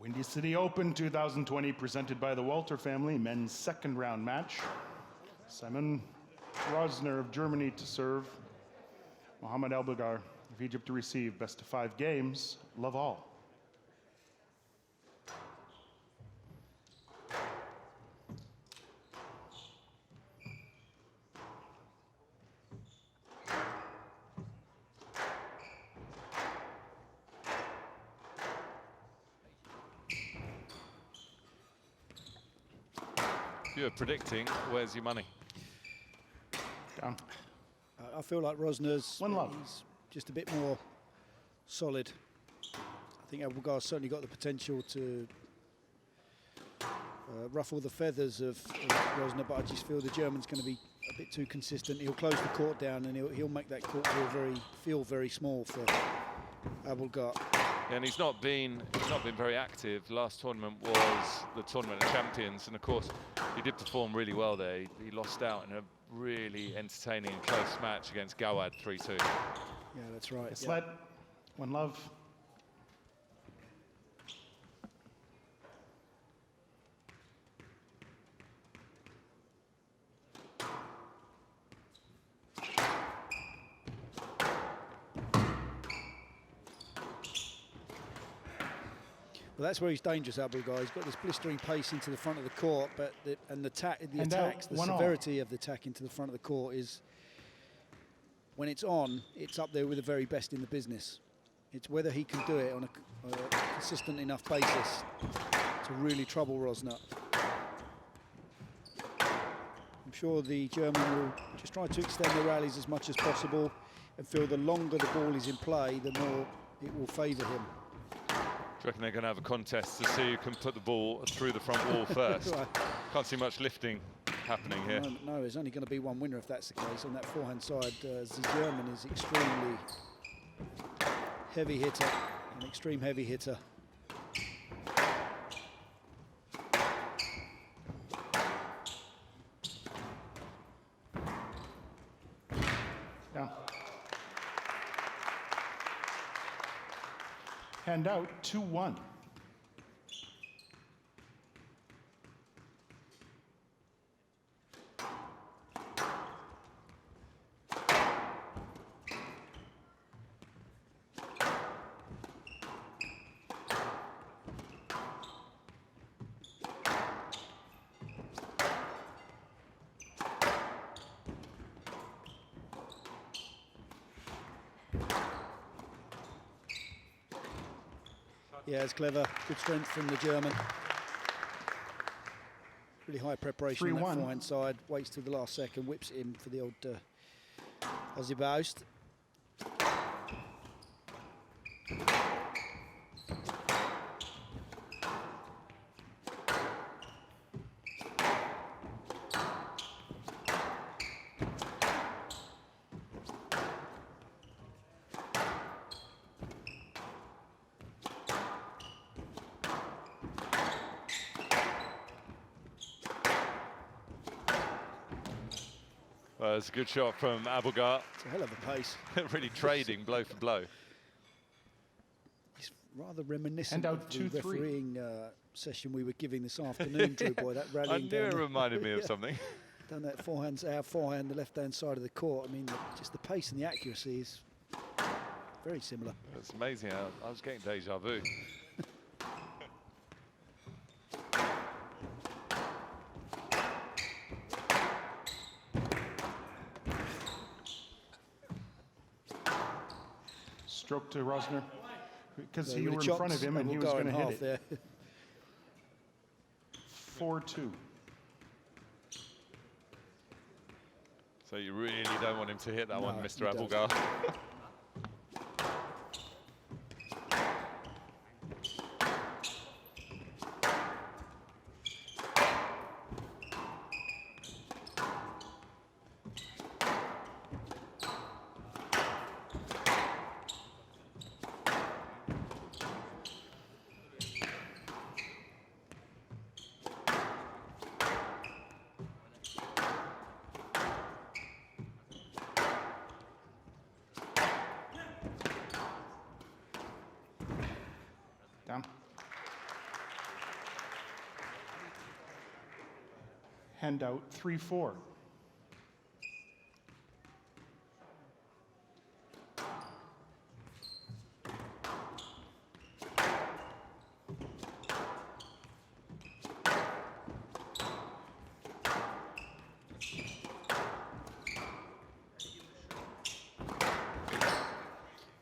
Windy City Open 2020 presented by the Walter family, men's second round match. Simon Rösner of Germany to serve. Mohamed Abouelghar of Egypt to receive. Best of 5 games. Love all. You're predicting, where's your money? Down. I feel like Rösner's One love. He's just a bit more solid. I think Abouelghar's certainly got the potential to ruffle the feathers of Rösner, but I just feel the German's going to be a bit too consistent. He'll close the court down and he'll make that court feel very small for Abouelghar. Yeah, and he's not been very active. Last tournament was the Tournament of Champions, and of course he did perform really well there. He lost out in a really entertaining and close match against Gawad 3-2. Yeah, that's right. Sled. One love. Well, that's where he's dangerous, Abouelghar. He's got this blistering pace into the front of the court, but the severity of the attack into the front of the court is, when it's on, it's up there with the very best in the business. It's whether he can do it on a consistent enough basis to really trouble Rösner. I'm sure the German will just try to extend the rallies as much as possible and feel the longer the ball is in play, the more it will favour him. Do you reckon they're going to have a contest to see who can put the ball through the front wall first? Can't see much lifting happening here. No, there's only going to be one winner if that's the case. On that forehand side, the German is extremely heavy hitter, an extreme heavy hitter. Yeah. Hand out 2-1. Yeah, it's clever. Good strength from the German. Really high preparation on that forehand side. Waits till the last second, whips it in for the old Aussie boust. Well, it's a good shot from Abouelghar. It's a hell of a pace. Really trading blow for blow. It's rather reminiscent of the refereeing session we were giving this afternoon, Drew Boy. That rallying. I knew it reminded me of something. Done that forehand, our forehand, the left-hand side of the court. I mean, just the pace and the accuracy is very similar. It's amazing. I was getting deja vu. Stroke to Rösner, because you were in front of him and he was going to hit it. 4-2. So you really don't want him to hit that one, Mr. He Abouelghar. Handout 3-4.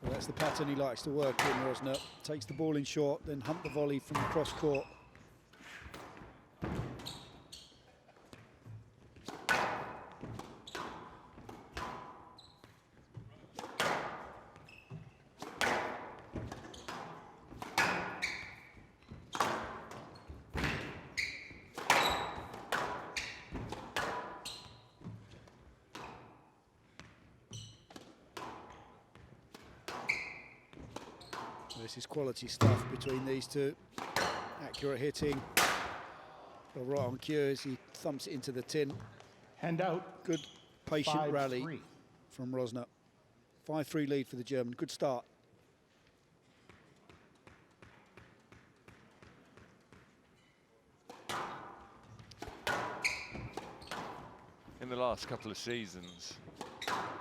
Well, that's the pattern he likes to work in, Rösner. Takes the ball in short, then hunt the volley from the cross court. This is quality stuff between these two. Accurate hitting. Well, right on cue as he thumps it into the tin. Handout Good patient 5-3. rally from Rösner. 5-3 lead for the German. Good start. In the last couple of seasons,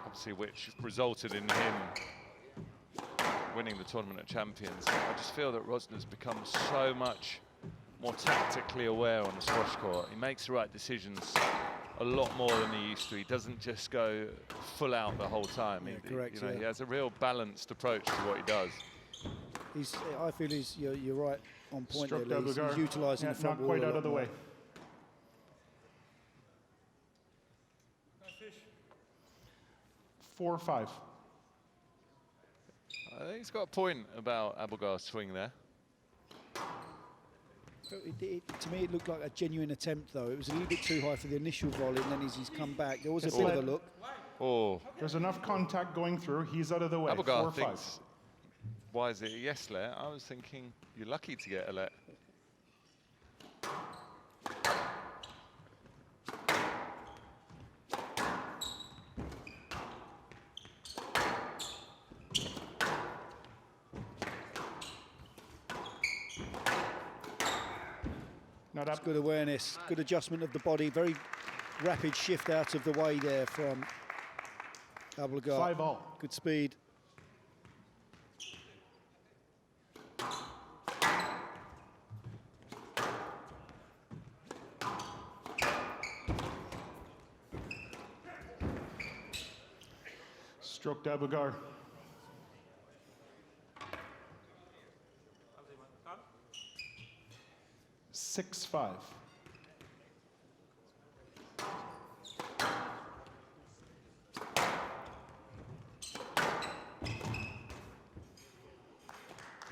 obviously which resulted in him winning the Tournament of Champions, I just feel that Rosner's become so much more tactically aware on the squash court. He makes the right decisions a lot more than he used to. He doesn't just go full out the whole time. Yeah, correct, You know, yeah. he has a real balanced approach to what he does. I feel you're right on point Struck there, Lee. He's Abouelghar. utilising the front Not wall quite a out lot of the more. way. 4-5. I think he's got a point about Abouelghar's swing there. To me, it looked like a genuine attempt, though. It was a little bit too high for the initial volley, and then as he's come back, there was a It's bit led. of a look. Oh, There's enough contact going through. He's out of the way. Abouelghar 4-5. thinks, why is it a yes let? I was thinking, you're lucky to get a let. Not It's up. good awareness, good adjustment of the body, very rapid shift out of the way there from Abouelghar. 5-all. Good speed. Stroked Abouelghar. Six, 5.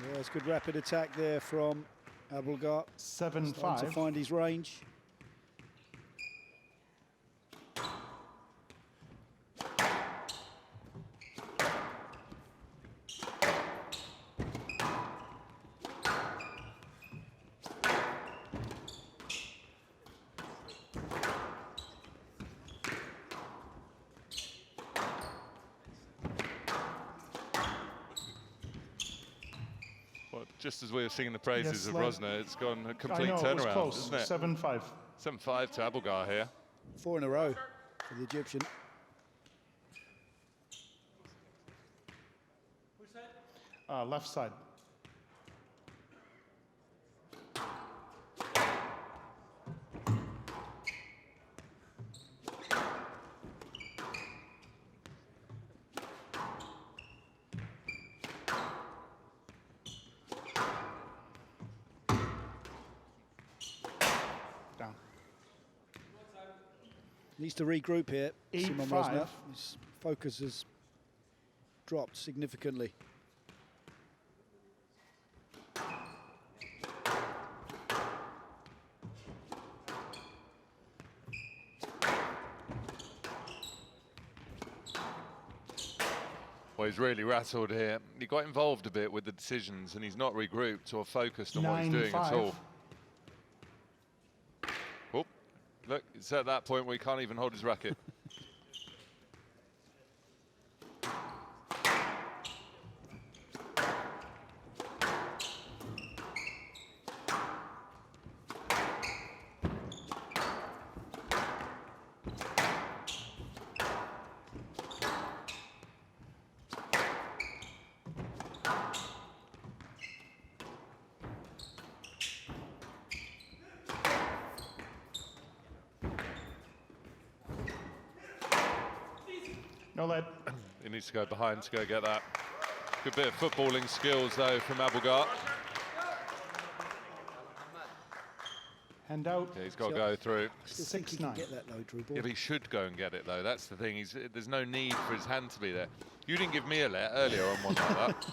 Yeah, it's good rapid attack there from Abouelghar. 7-5. Starting to find his range. Well, just as we were singing the praises Yes, of lad. Rösner, it's gone a I complete know, it was turnaround, close. isn't it? 7-5. 7-5 to Abouelghar here. 4 in a row for the Egyptian. Left side. Down. Needs to regroup here. 8-5. Simon Rösner. His focus has dropped significantly. Well, he's really rattled here. He got involved a bit with the decisions and he's not regrouped or focused on what he's doing at 9-5. all. Oh, look, it's at that point where he can't even hold his racket. Colette. He needs to go behind to go get that. Good bit of footballing skills, though, from Abouelghar. Hand out. Yeah, he's got to go through. I still think he can get that though, Drew Boy. Yeah, but he should go and get it, though. That's the thing. There's no need for his hand to be there. You didn't give me a let earlier on one like that.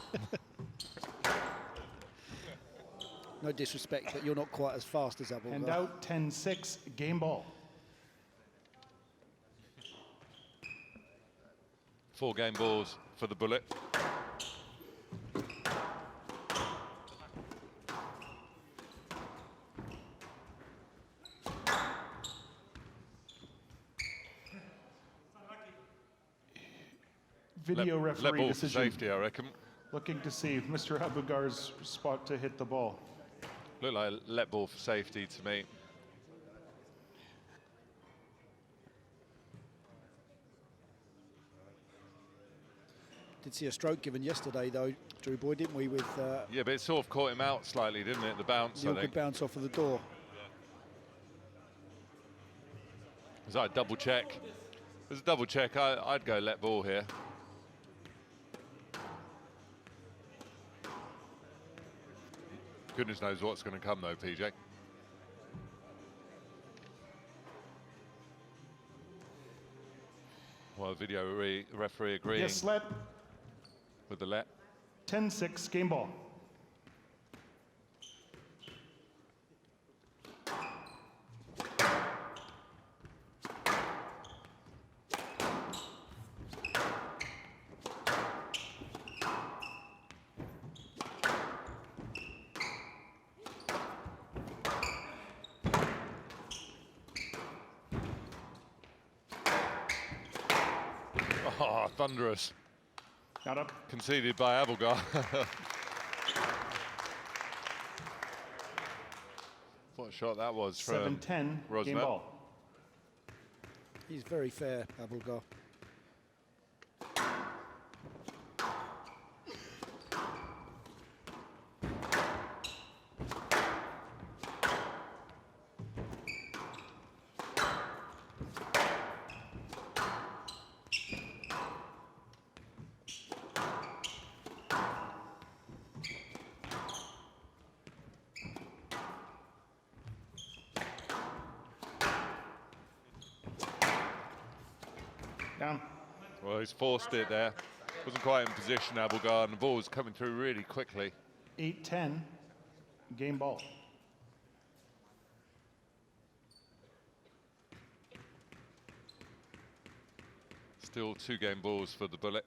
No disrespect, but you're not quite as fast as Abouelghar. Hand out, 10-6, game ball. 4 game balls for the Bullet. Video let referee ball for decision. safety, I reckon. Looking to see Mr. Abouelghar's spot to hit the ball. Looked like a let ball for safety to me. Did see a stroke given yesterday though, Drew Boy, didn't we? With Yeah, but it sort of caught him out slightly, didn't it? The bounce, the I awkward think. bounce off of the door. Was that a double check? It was a double check. I'd go let ball here. Goodness knows what's going to come though, PJ. Well, video referee agreeing Yes, let. with the let. 10-6, game ball. Oh, thunderous. Not up. Conceded by Abouelghar. What a shot that was from 7-10, game Rösner. ball. He's very fair, Abouelghar. Down. Well, he's forced it there. Wasn't quite in position, Abouelghar, and the ball was coming through really quickly. 8-10, game ball. Still 2 game balls for the Bullet.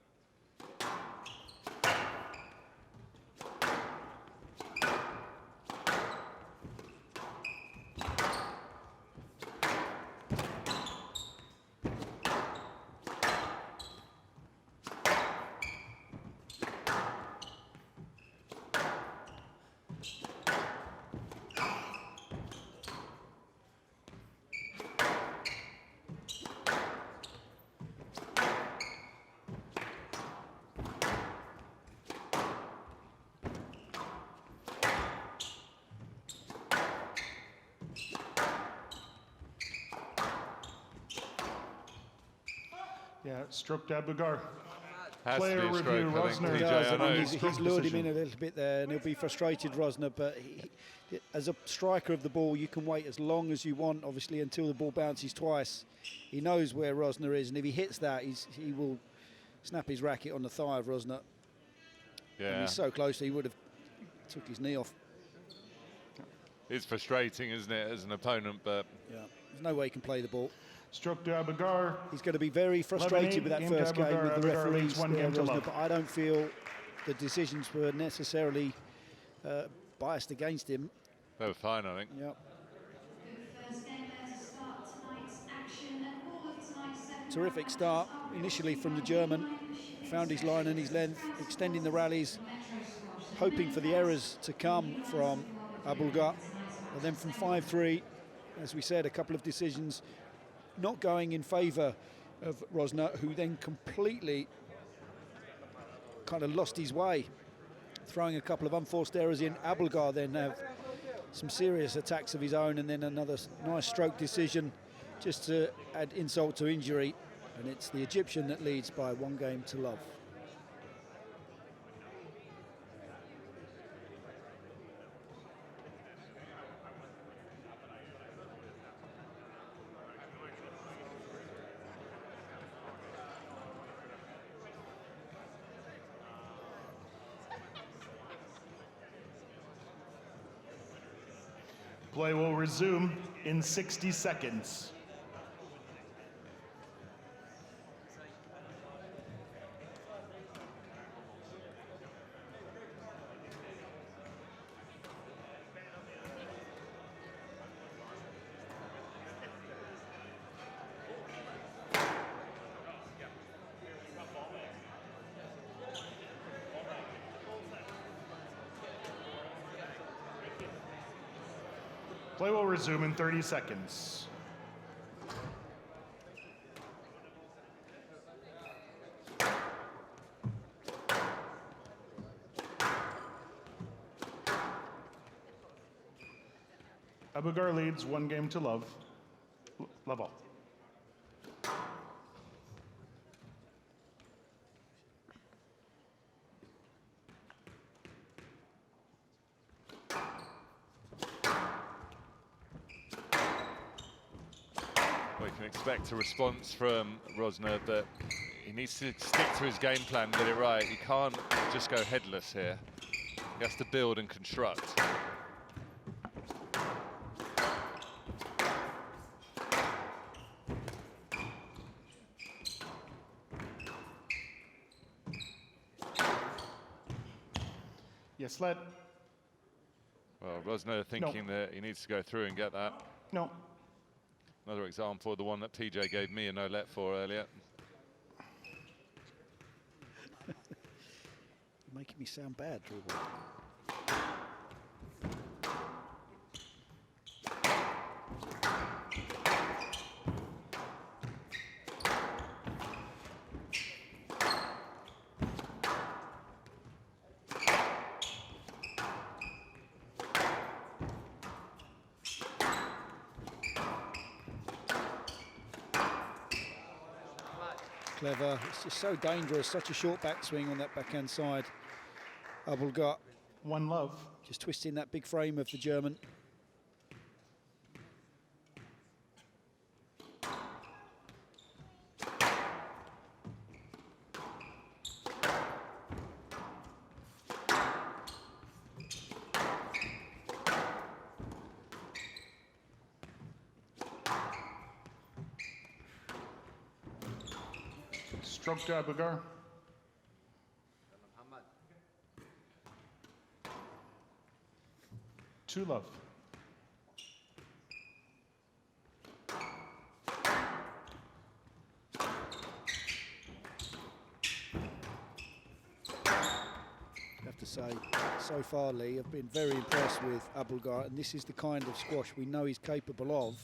Yeah, stroked Abouelghar. Has Player to be a review, stroke, I think, Rösner. PJ. Does, I I know. mean, Stroke he's lured him in decision. a little bit there, and he'll be frustrated, Rösner. But as a striker of the ball, you can wait as long as you want, obviously, until the ball bounces twice. He knows where Rösner is, and if he hits that, he will snap his racket on the thigh of Rösner. And Yeah, he's so close, he would have took his knee off. it's frustrating, isn't it, as an opponent, but Yeah, there's no way he can play the ball. Stroke to Abouelghar. He's going to be very frustrated with that game to first game Abouelghar. with the Abouelghar referees, leads 1 game to Rösner, love. but I don't feel the decisions were necessarily biased against him. they were fine, I think. Yeah. Terrific start initially from the German. Found his line and his length, extending the rallies, hoping for the errors to come from Abouelghar. And then from 5-3, as we said, a couple of decisions not going in favour of Rösner, who then completely kind of lost his way, throwing a couple of unforced errors in. Abouelghar then have some serious attacks of his own, and then another nice stroke decision just to add insult to injury. And it's the Egyptian that leads by 1-0. Play will resume in 60 seconds. Play will resume in 30 seconds. Abouelghar leads 1-0. Level. We can expect a response from Rösner, but he needs to stick to his game plan, get it right. He can't just go headless here. He has to build and construct. Yes, let. Well, Rösner thinking that he needs to go through and get that. No. Another example, the one that PJ gave me a no-let for earlier. You're making me sound bad, Drew. Clever. It's just so dangerous. Such a short backswing on that backhand side. Abouelghar. 1-love. Just twisting that big frame of the German. Stroke to Abouelghar. 2-love. I have to say, so far, Lee, I've been very impressed with Abouelghar, and this is the kind of squash we know he's capable of.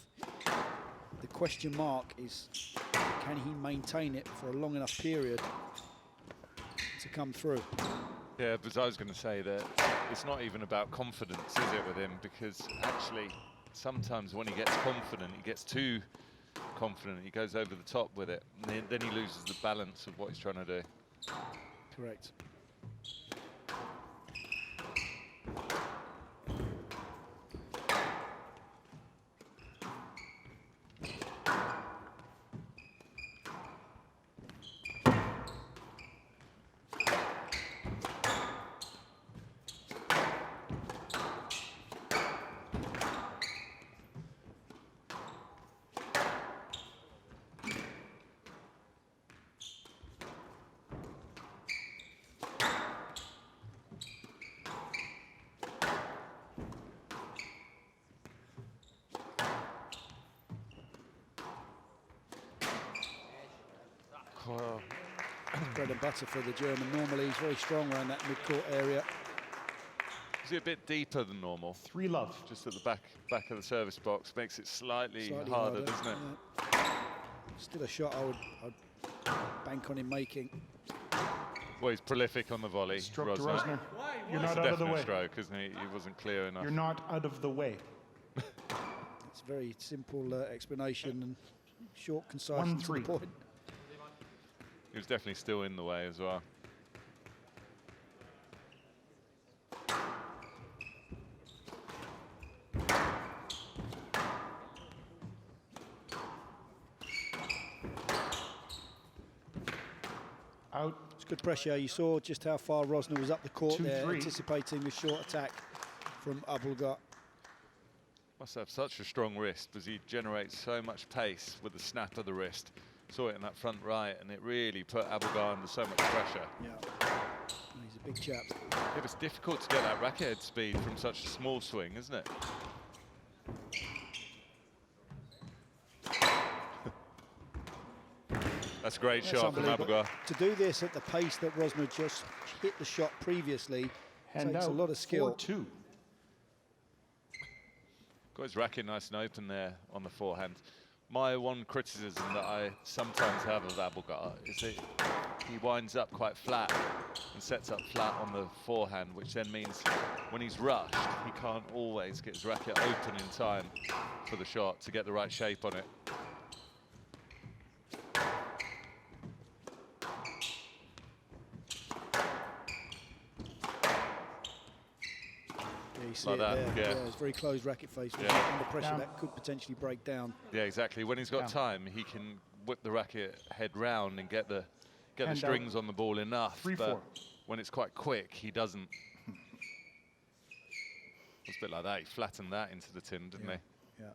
The question mark is, can he maintain it for a long enough period to come through? Yeah, but I was going to say that it's not even about confidence, is it, with him? Because actually, sometimes when he gets confident, he gets too confident. He goes over the top with it, and then he loses the balance of what he's trying to do. Correct. Well, Bread and butter for the German. Normally, he's very strong around that mid-court area. is it a bit deeper than normal? 3-love. Just at the back of the service box makes it slightly harder, harder, doesn't it? Yeah. Still a shot I'd bank on him making. Well, he's prolific on the volley. Stroke to Rösner. Rösner. You're It's not a out of the definite way. stroke, isn't he? He wasn't clear enough. You're not out of the way. It's a very simple explanation and short, concise, and to the 1-3. point. He was definitely still in the way as well. Out. It's good pressure. You saw just how far Rösner was up the court 2-3. there, anticipating the short attack from Abouelghar. Must have such a strong wrist because he generates so much pace with the snap of the wrist. Saw it in that front right, and it really put Abouelghar under so much pressure. Yeah, he's a big chap. It was difficult to get that racket head speed from such a small swing, isn't it? That's a great shot from Abouelghar. To do this at the pace that Rösner just hit the shot previously Hand takes out. a lot of skill. 4-2. Got his racket nice and open there on the forehand. My one criticism that I sometimes have of Abouelghar is that he winds up quite flat and sets up flat on the forehand, which then means when he's rushed, he can't always get his racket open in time for the shot to get the right shape on it. You see Like it that, there. yeah. It's very closed racket face. Yeah. Under pressure, Down. that could potentially break down. Yeah, exactly. When he's got Down. time, he can whip the racket head round and get the Hand strings on the ball enough. 3-4. But when it's quite quick, he doesn't. It's a bit like that. He flattened that into the tin, didn't Yeah. he? Yeah.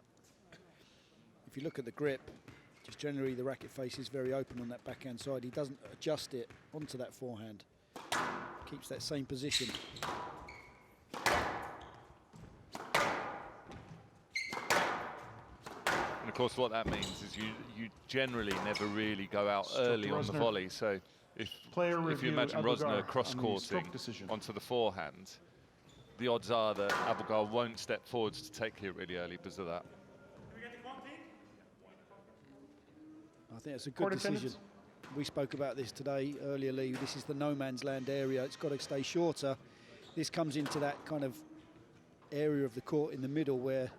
If you look at the grip, just generally the racket face is very open on that backhand side. He doesn't adjust it onto that forehand. Keeps that same position. And of course, what that means is you generally never really go out Stroke early to on the Rösner. volley. So if Player you review, imagine Abouelghar Rösner on the cross-courting stroke decision. onto the forehand, the odds are that Abouelghar won't step forwards to take it really early because of that. I think it's a good Court decision. attendance? We spoke about this today earlier, Lee. This is the no man's land area. It's got to stay shorter. This comes into that kind of area of the court in the middle where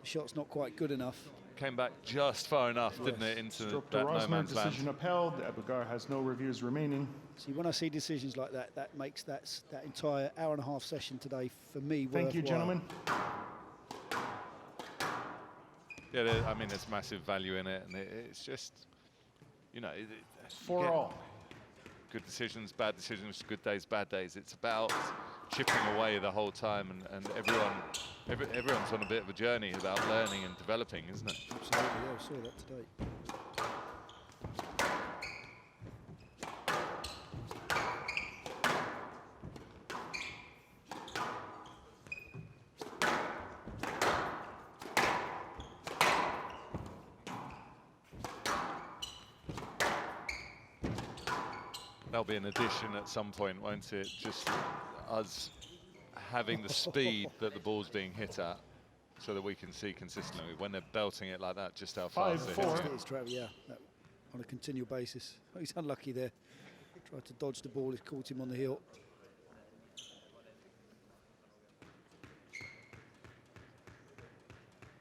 the shot's not quite good enough. Came back just far enough, didn't Yes. it, into Stroke to that no Rösner, man's land. decision upheld. Abouelghar has no reviews remaining. See, when I see decisions like that, that makes that entire hour and a half session today for me Thank you, worthwhile. gentlemen. Yeah, I mean, there's massive value in it, and it's just, you know, you For get all. good decisions, bad decisions, good days, bad days. It's about chipping away the whole time, and everyone's on a bit of a journey about learning and developing, isn't it? Absolutely, yeah, I saw that today. There'll be an addition at some point, won't it? Just us having the speed that the ball's being hit at, so that we can see consistently when they're belting it like that, just how fast they're 5-4. hitting it. It's travel, yeah, on a continual basis. Oh, he's unlucky there. Tried to dodge the ball, it caught him on the heel.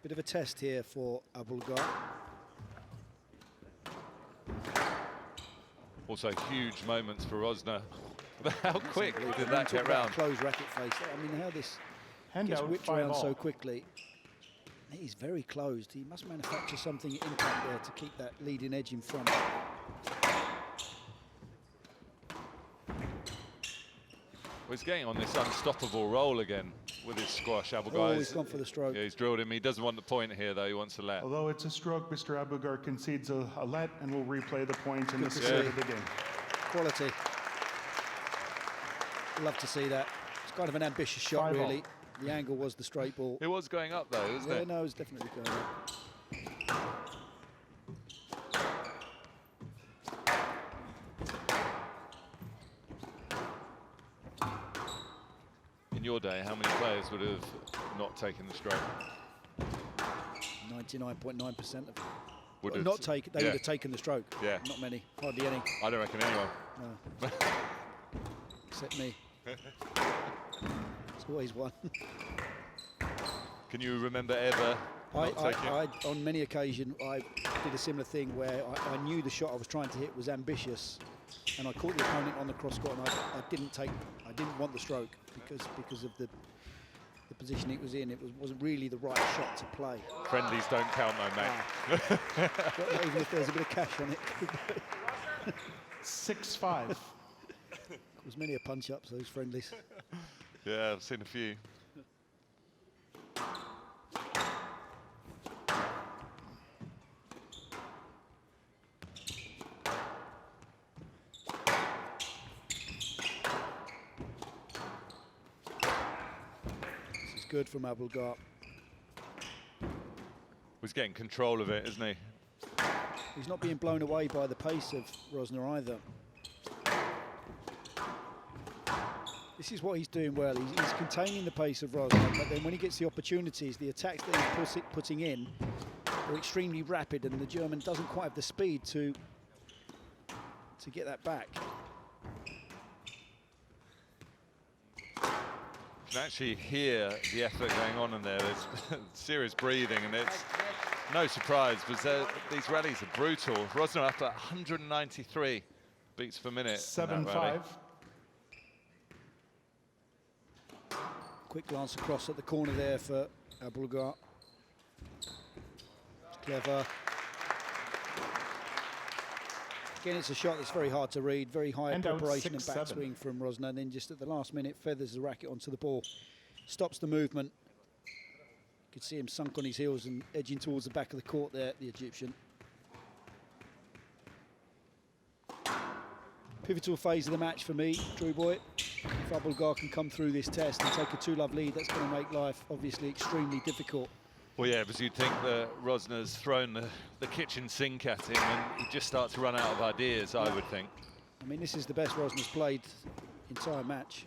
Bit of a test here for Abouelghar. Also, huge moments for Rösner. How quick did When that you get talk about round? closed racket face. I mean, how this Hand gets out, whipped 5 around all. so quickly. He's very closed. He must manufacture something at impact there to keep that leading edge in front. Well, he's getting on this unstoppable roll again with his squash. Abouelghar Oh, is- he's gone for the stroke. Yeah, he's drilled him. He doesn't want the point here, though. He wants to let. Although it's a stroke, Mr. Abouelghar concedes a let and will replay the point, and Good this to is the see. end of the game. Quality. Love to see that. It's kind of an ambitious shot, 5 all. really. The angle was the straight ball. It was going up, though, wasn't Yeah, it? no, it's definitely going up. In your day, how many players would have not taken the stroke? 99.9% of them. Would Well, have not take. They yeah. would have taken the stroke. Yeah. Not many. Hardly any. I don't reckon anyone. No. Except me. It's always one. Can you remember ever not taking it? I, on many occasions, I did a similar thing where I knew the shot I was trying to hit was ambitious, and I caught the opponent on the cross court, and I didn't want the stroke because of the position it was in. It wasn't really the right shot to play. Friendlies don't count though, mate. Not even if there's a bit of cash on it. 6-5. There's many a punch-ups, those friendlies. Yeah, I've seen a few. This is good from Abouelghar. He's getting control of it, isn't he? He's not being blown away by the pace of Rösner either. This is what he's doing well. He's containing the pace of Rösner, but then when he gets the opportunities, the attacks that he's putting in are extremely rapid, and the German doesn't quite have the speed to get that back. You can actually hear the effort going on in there. There's serious breathing, and it's no surprise because these rallies are brutal. Rösner up at 193 beats per minute. 7-5. Quick glance across at the corner there for Abouelghar. Clever. Again, it's a shot that's very hard to read, very high preparation and backswing from Rösner, and then just at the last minute feathers the racket onto the ball, stops the movement. You could see him sunk on his heels and edging towards the back of the court there, the Egyptian. Pivotal phase of the match for me, Drew Boy. If Abouelghar can come through this test and take a 2-love lead, that's going to make life obviously extremely difficult. Well, yeah, because you'd think that Rösner's thrown the kitchen sink at him and he'd just start to run out of ideas, I would think. I mean, this is the best Rösner's played entire match.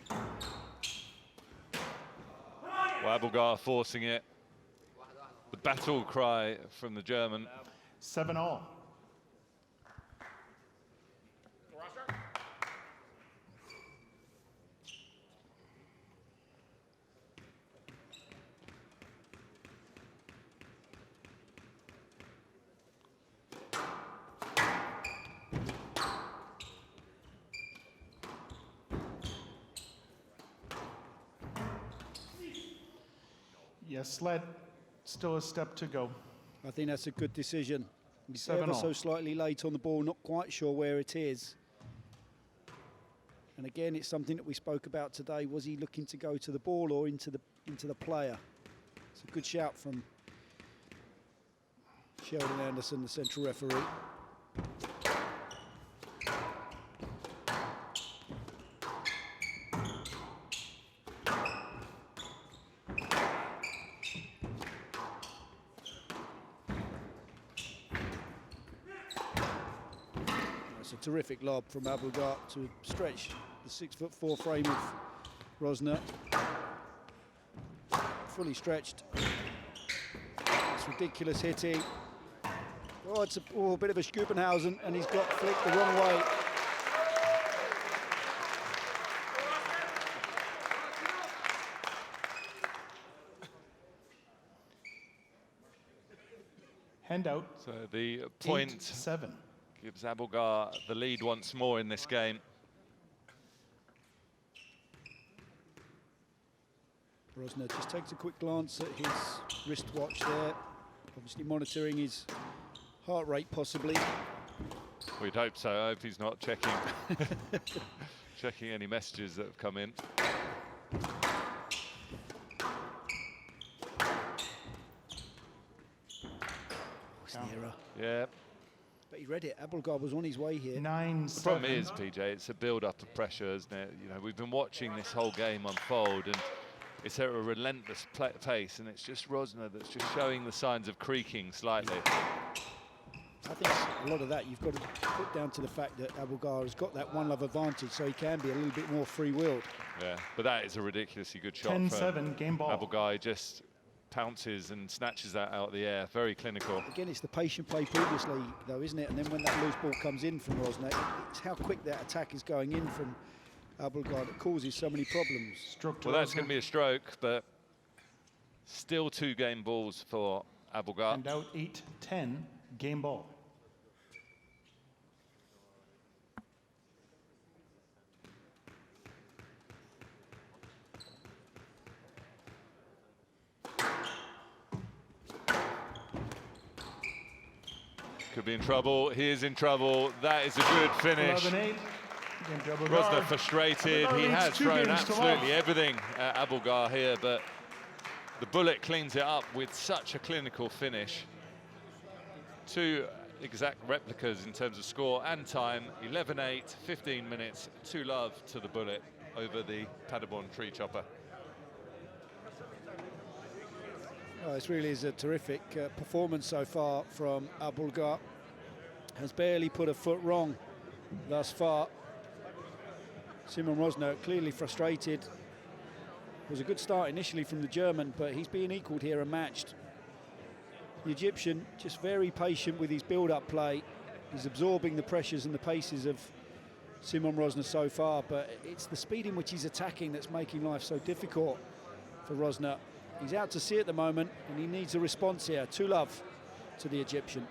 Well, Abouelghar forcing it. The battle cry from the German. 7-all. Yes, still a step to go. I think that's a good decision. He's 7-all. ever so slightly late on the ball, not quite sure where it is. And again, it's something that we spoke about today. Was he looking to go to the ball or into the player? It's a good shout from Sheldon Anderson, the central referee. Terrific lob from Abouelghar to stretch the 6'4" frame of Rösner. Fully stretched. It's ridiculous hitting. Oh, it's a bit of a Schubenhausen, and he's got flicked the wrong way. Handout. So the point 8-7. gives Abouelghar the lead once more in this game. Rösner just takes a quick glance at his wristwatch there, obviously monitoring his heart rate possibly. We'd hope so. I hope he's not checking checking any messages that have come in. It's the error. Yeah. But he read it. Abouelghar was on his way here. 9-7. The problem is, PJ, it's a build-up of pressure, isn't it? You know, we've been watching this whole game unfold, and it's at a relentless pace, and it's just Rösner that's just showing the signs of creaking slightly. I think a lot of that you've got to put down to the fact that Abouelghar has got that 1-love advantage, so he can be a little bit more free-willed. Yeah, but that is a ridiculously good shot. 10-7, game ball. Abouelghar just pounces and snatches that out of the air. Very clinical. Again, it's the patient play previously, though, isn't it? And then when that loose ball comes in from Rösner, it's how quick that attack is going in from Abouelghar that causes so many problems. Stroke to Well, that's Rösner. going to be a stroke, but still 2 game balls for Abouelghar. Handout 8-10, game ball. Could be in trouble. He is in trouble. That is a good finish. 11-8. Rösner frustrated. He has thrown absolutely everything at Abouelghar here, but the bullet cleans it up with such a clinical finish. Two exact replicas in terms of score and time. 11-8, 15 minutes, 2-love to the bullet over the Paderborn tree chopper. Oh, this really is a terrific performance so far from Abouelghar. Has barely put a foot wrong thus far. Simon Rösner clearly frustrated. It was a good start initially from the German, but he's being equalled here and matched. The Egyptian just very patient with his build-up play. He's absorbing the pressures and the paces of Simon Rösner so far, but it's the speed in which he's attacking that's making life so difficult for Rösner. He's out to sea at the moment, and he needs a response here. 2-love to the Egyptian.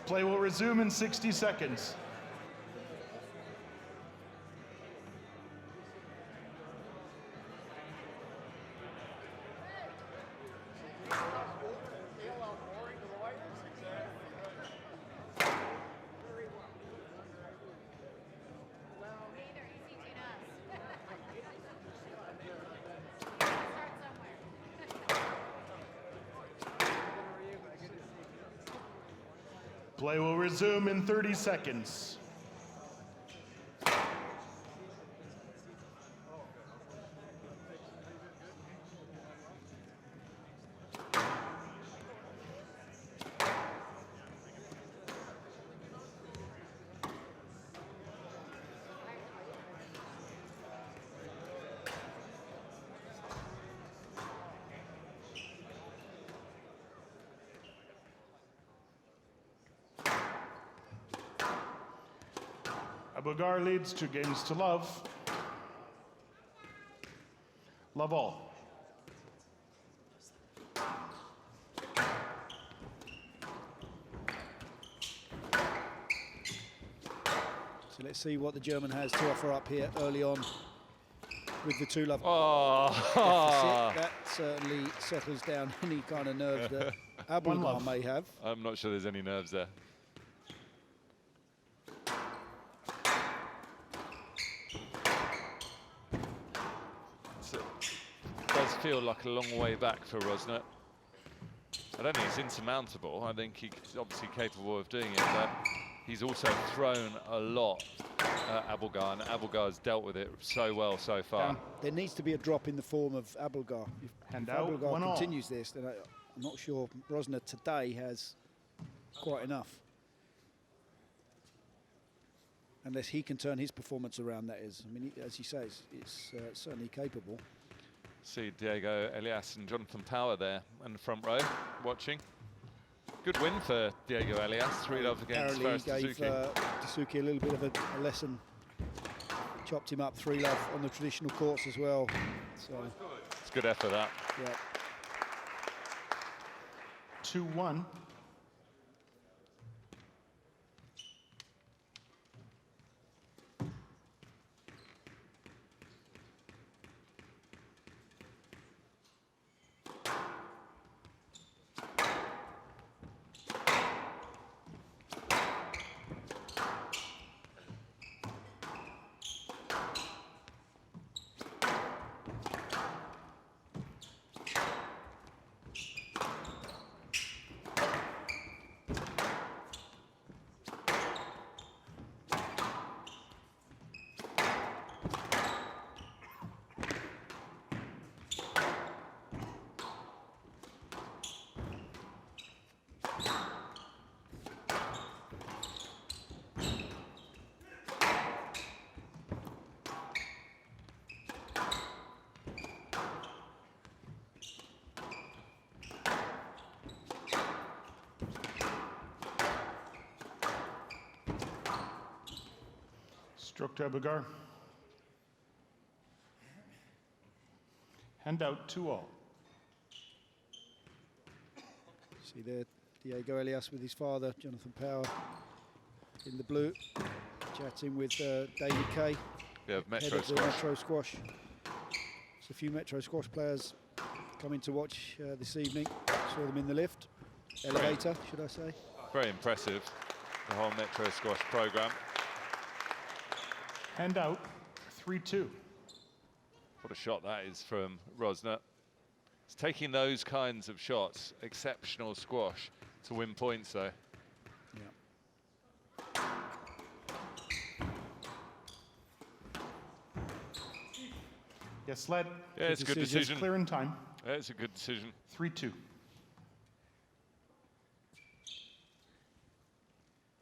Play will resume in 60 seconds. Play will resume in 30 seconds. Abouelghar leads 2-love. Love all. So let's see what the German has to offer up here early on with the 2-love. Oh, deficit. That certainly settles down any kind of nerves that Abouelghar may have. I'm not sure there's any nerves there. It does feel like a long way back for Rösner. I don't think it's insurmountable. I think he's obviously capable of doing it, but he's also thrown a lot at Abouelghar, and Abouelgar's dealt with it so well so far. There needs to be a drop in the form of Abouelghar. If Abouelghar continues this, then I'm not sure Rösner today has quite enough. Unless he can turn his performance around, that is. I mean, as you say, it's certainly capable. See Diego Elias and Jonathan Power there in the front row watching. Good win for Diego Elias, 3-love against Faris Dasuki. Gave Dasuki a little bit of a lesson. Chopped him up 3-love on the traditional courts as well. So it's good effort, that. Yeah. 2-1. Stroke to Abouelghar. Hand out 2-all. See there, Diego Elias with his father, Jonathan Power, in the blue, chatting with David Kay, Yeah, head Metro of the Squash. Metro Squash. There's a few Metro Squash players coming to watch this evening. Saw them in the lift, elevator, should I say. Very impressive, the whole Metro Squash program. Hand out, 3-2. What a shot that is from Rösner. It's taking those kinds of shots, exceptional squash, to win points though. Yeah. Yes, led. Yeah, it's a good decision. Clear in time. Yeah, it's a good decision. 3-2.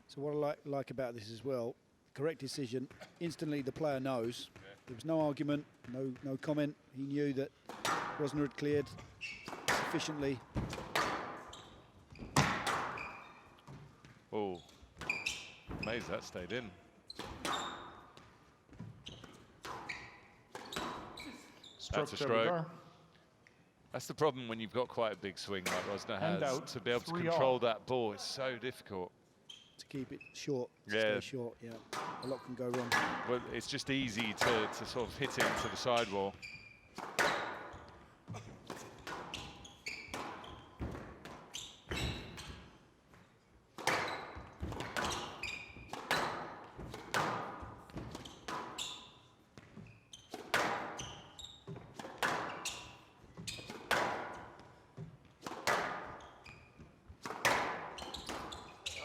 So what I like about this as well, correct decision, instantly the player knows. There was no argument, no comment. He knew that Rösner had cleared sufficiently. Oh, amazed that stayed in. That's a stroke. Abouelghar. That's the problem when you've got quite a big swing like Rösner Hand has. out, To be able to 3-all. control that ball is so difficult. To keep it short, to Yeah. stay short, yeah. A lot can go wrong. But it's just easy to sort of hit it into the sidewall.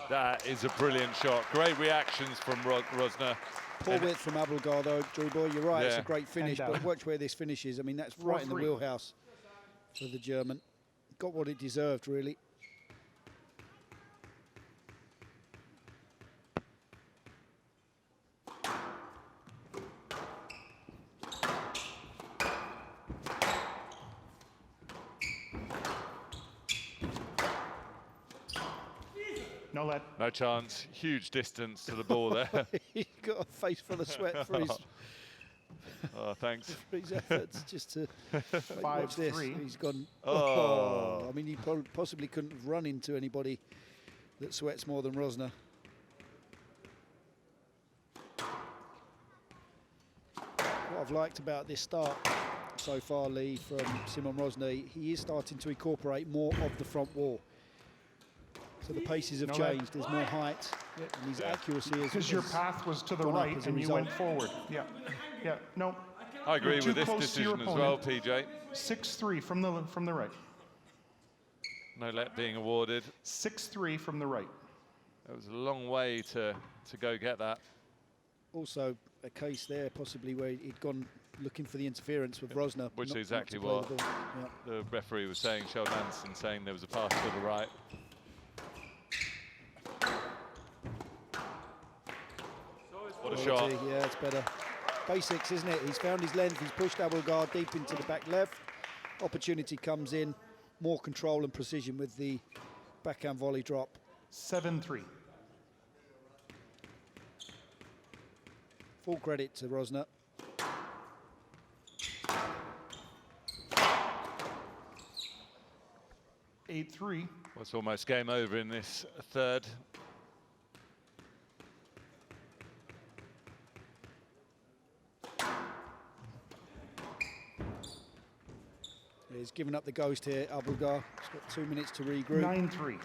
That is a brilliant shot. Great reactions from Rösner. Poor width from Abouelghar though, Drew Boy, you're right, it's a Yeah. great finish, Hand but out. watch where this finishes. I mean, that's right in the 4-3. wheelhouse for the German. Got what it deserved, really. No let. No chance. Huge distance to the ball there. He got a face full of sweat for his, Oh, thanks. for his efforts just to watch this. 5-3. He's gone, Oh. I mean, he possibly couldn't have run into anybody that sweats more than Rösner. What I've liked about this start so far, Lee, from Simon Rösner, he is starting to incorporate more of the front wall. So the paces have No, that- changed. There's more height, and his accuracy is. Because your path was to the gone up right as a and you result. went forward. Yeah. Yeah. No. I agree You're too with this close to your decision as well, opponent. PJ. 6-3 from the right. No let being awarded. 6-3 from the right. It was a long way to go get that. Also a case there possibly where he'd gone looking for the interference with Rösner. Which is not exactly to play what the ball. Yeah. the referee was saying, Sheldon Anderson saying there was a pass to the right. What a shot. Quality, yeah, it's better. Basics, isn't it? He's found his length, he's pushed Abouelghar deep into the back left. Opportunity comes in, more control and precision with the backhand volley drop. 7-3. Full credit to Rösner. Eight 3. Well, it's almost game over in this third. He's given up the ghost here, Abouelghar. He's got 2 minutes to regroup. 9-3.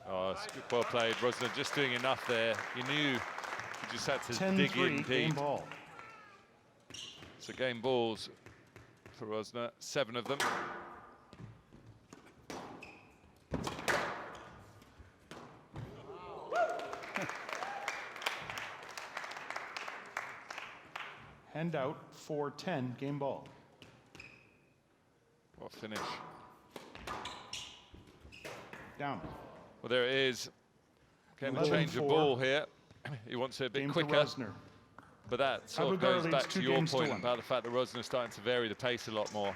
Oh, it's well played. Rösner just doing enough there. You knew he just had to dig in 10-3 game deep. ball. So game balls for Rösner, 7 of them. Hand out 4-10 game ball. What a finish. Down. Well, there it is. Can 11-4. change the ball here. He wants it a bit Game to quicker. Rösner. But that sort of Abouelghar goes leads back 2 to your games to point 1. about the fact that Rösner's starting to vary the pace a lot more.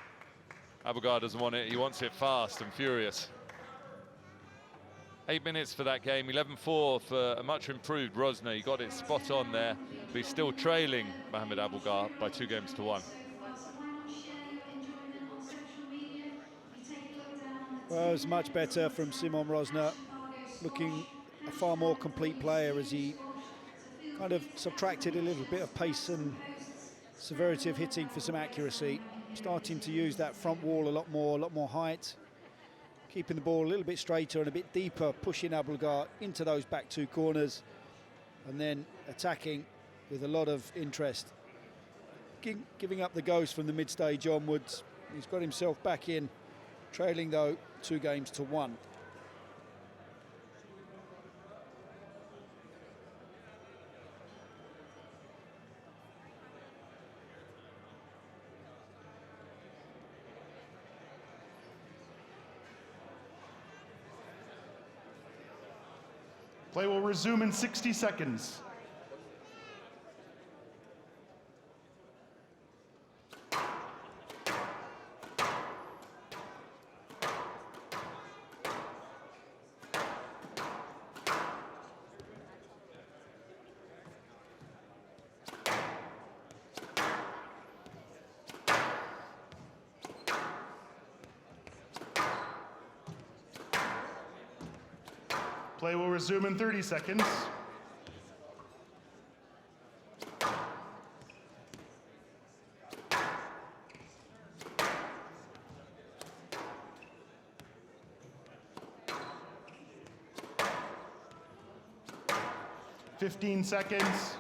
Abouelghar doesn't want it, he wants it fast and furious. 8 minutes for that game, 11-4 for a much improved Rösner. He got it spot on there, but he's still trailing Mohamed Abouelghar by 2-1. Well, it's much better from Simon Rösner, looking a far more complete player as he kind of subtracted a little bit of pace and severity of hitting for some accuracy, starting to use that front wall a lot more height, keeping the ball a little bit straighter and a bit deeper, pushing Abouelghar into those back two corners, and then attacking with a lot of interest. Giving up the ghost from the mid-stage onwards. He's got himself back in, trailing though 2-1. Play will resume in 60 seconds. Play will resume in 30 seconds. Fifteen seconds.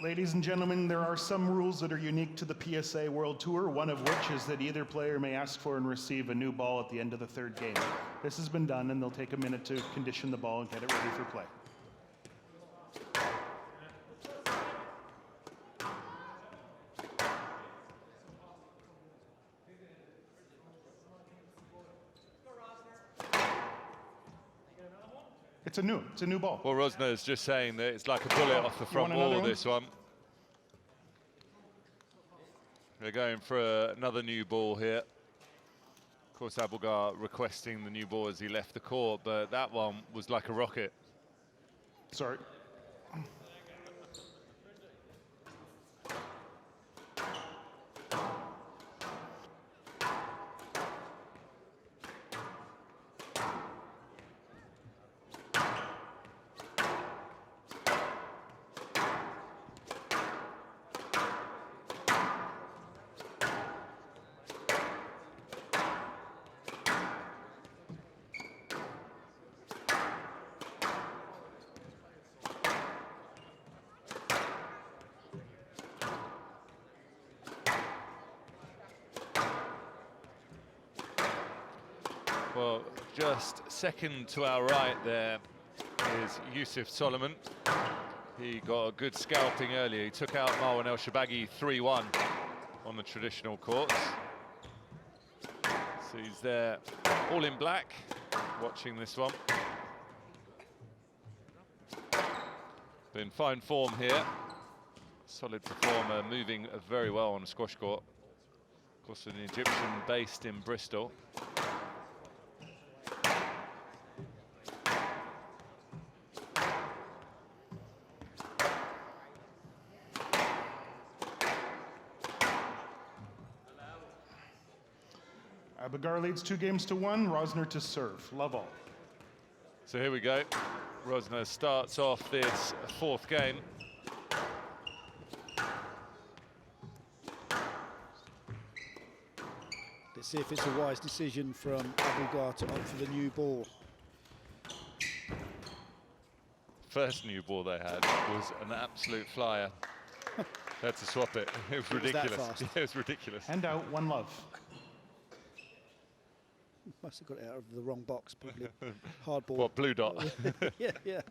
Ladies and gentlemen, there are some rules that are unique to the PSA World Tour, one of which is that either player may ask for and receive a new ball at the end of the third game. This has been done, and they'll take a minute to condition the ball and get it ready for play. It's a new ball. Well, Rösner is just saying that it's like a bullet off the front wall, this one. They're going for another new ball here. Of course, Abouelghar requesting the new ball as he left the court, but that one was like a rocket. Sorry. Well, just second to our right there is Yusuf Solomon. He got a good scalping earlier. He took out Marwan El Shabagi 3-1 on the traditional courts. So he's there all in black, watching this one. But in fine form here. Solid performer, moving very well on a squash court. Of course, an Egyptian based in Bristol. Abouelghar leads 2-1, Rösner to serve. Love all. So here we go. Rösner starts off this fourth game. Let's see if it's a wise decision from Abouelghar to opt for the new ball. First new ball they had was an absolute flyer. They had to swap it. It was ridiculous. that fast. Yeah, it was ridiculous. And out, one love. Must have got it out of the wrong box, probably. Hard ball. What, blue dot? Yeah, yeah.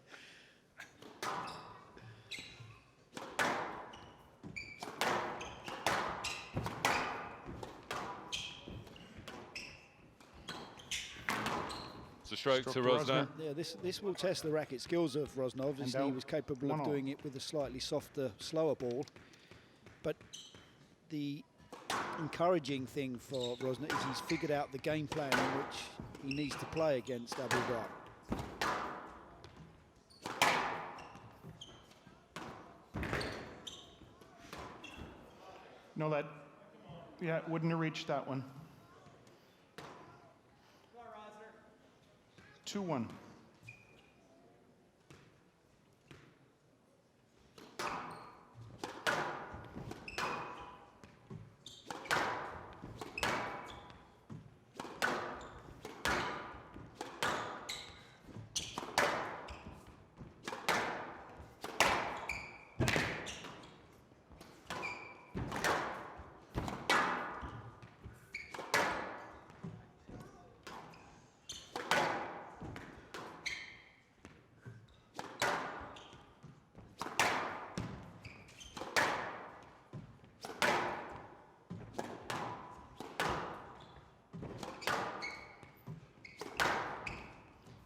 stroke to Stroke to Rösner. Rösner. Yeah, this will test the racket skills of Rösner. Obviously, he out. was capable of 1-all. doing it with a slightly softer, slower ball. But the encouraging thing for Rösner is he's figured out the game plan in which he needs to play against Abouelghar. No, that, yeah, it wouldn't have reached that one. 2-1.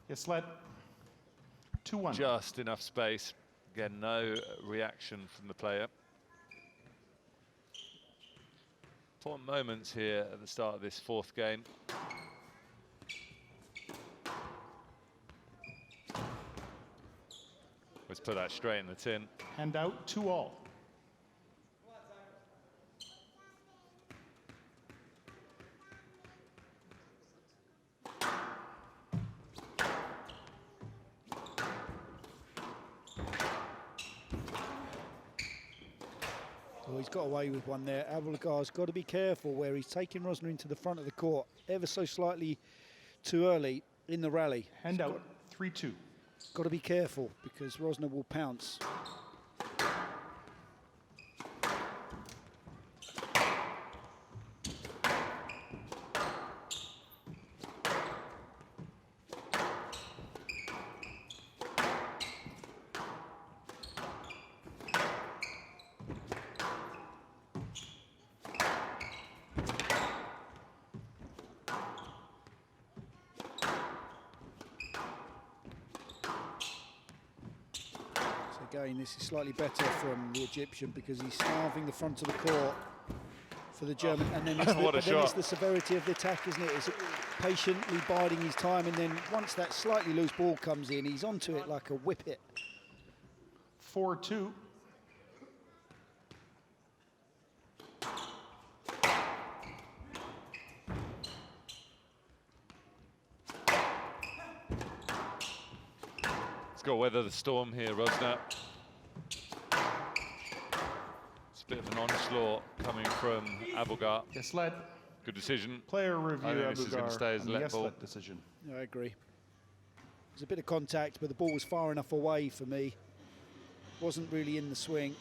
Yes, let 2-1. Just enough space. Again, no reaction from the player. Important moments here at the start of this fourth game. Let's put that straight in the tin. Hand out 2-all. Well, he's got away with one there. Abouelghar's got to be careful where he's taking Rösner into the front of the court ever so slightly too early in the rally. Hand out 3-2. Got to be careful because Rösner will pounce. Again, this is slightly better from the Egyptian because he's starving the front of the court for the German. And then, it's the, What a but then it's shot. the severity of the attack, isn't it? It's patiently biding his time, and then once that slightly loose ball comes in, he's onto it like a whippet. 4-2. He's got to weather the storm here, Rösner. It's a bit of an onslaught coming from Abouelghar. Yes, let. Good decision. Player review. I think this is going to Abouelghar, stay as a and let yes, ball. let decision. I agree. There's a bit of contact, but the ball was far enough away for me. Wasn't really in the swing.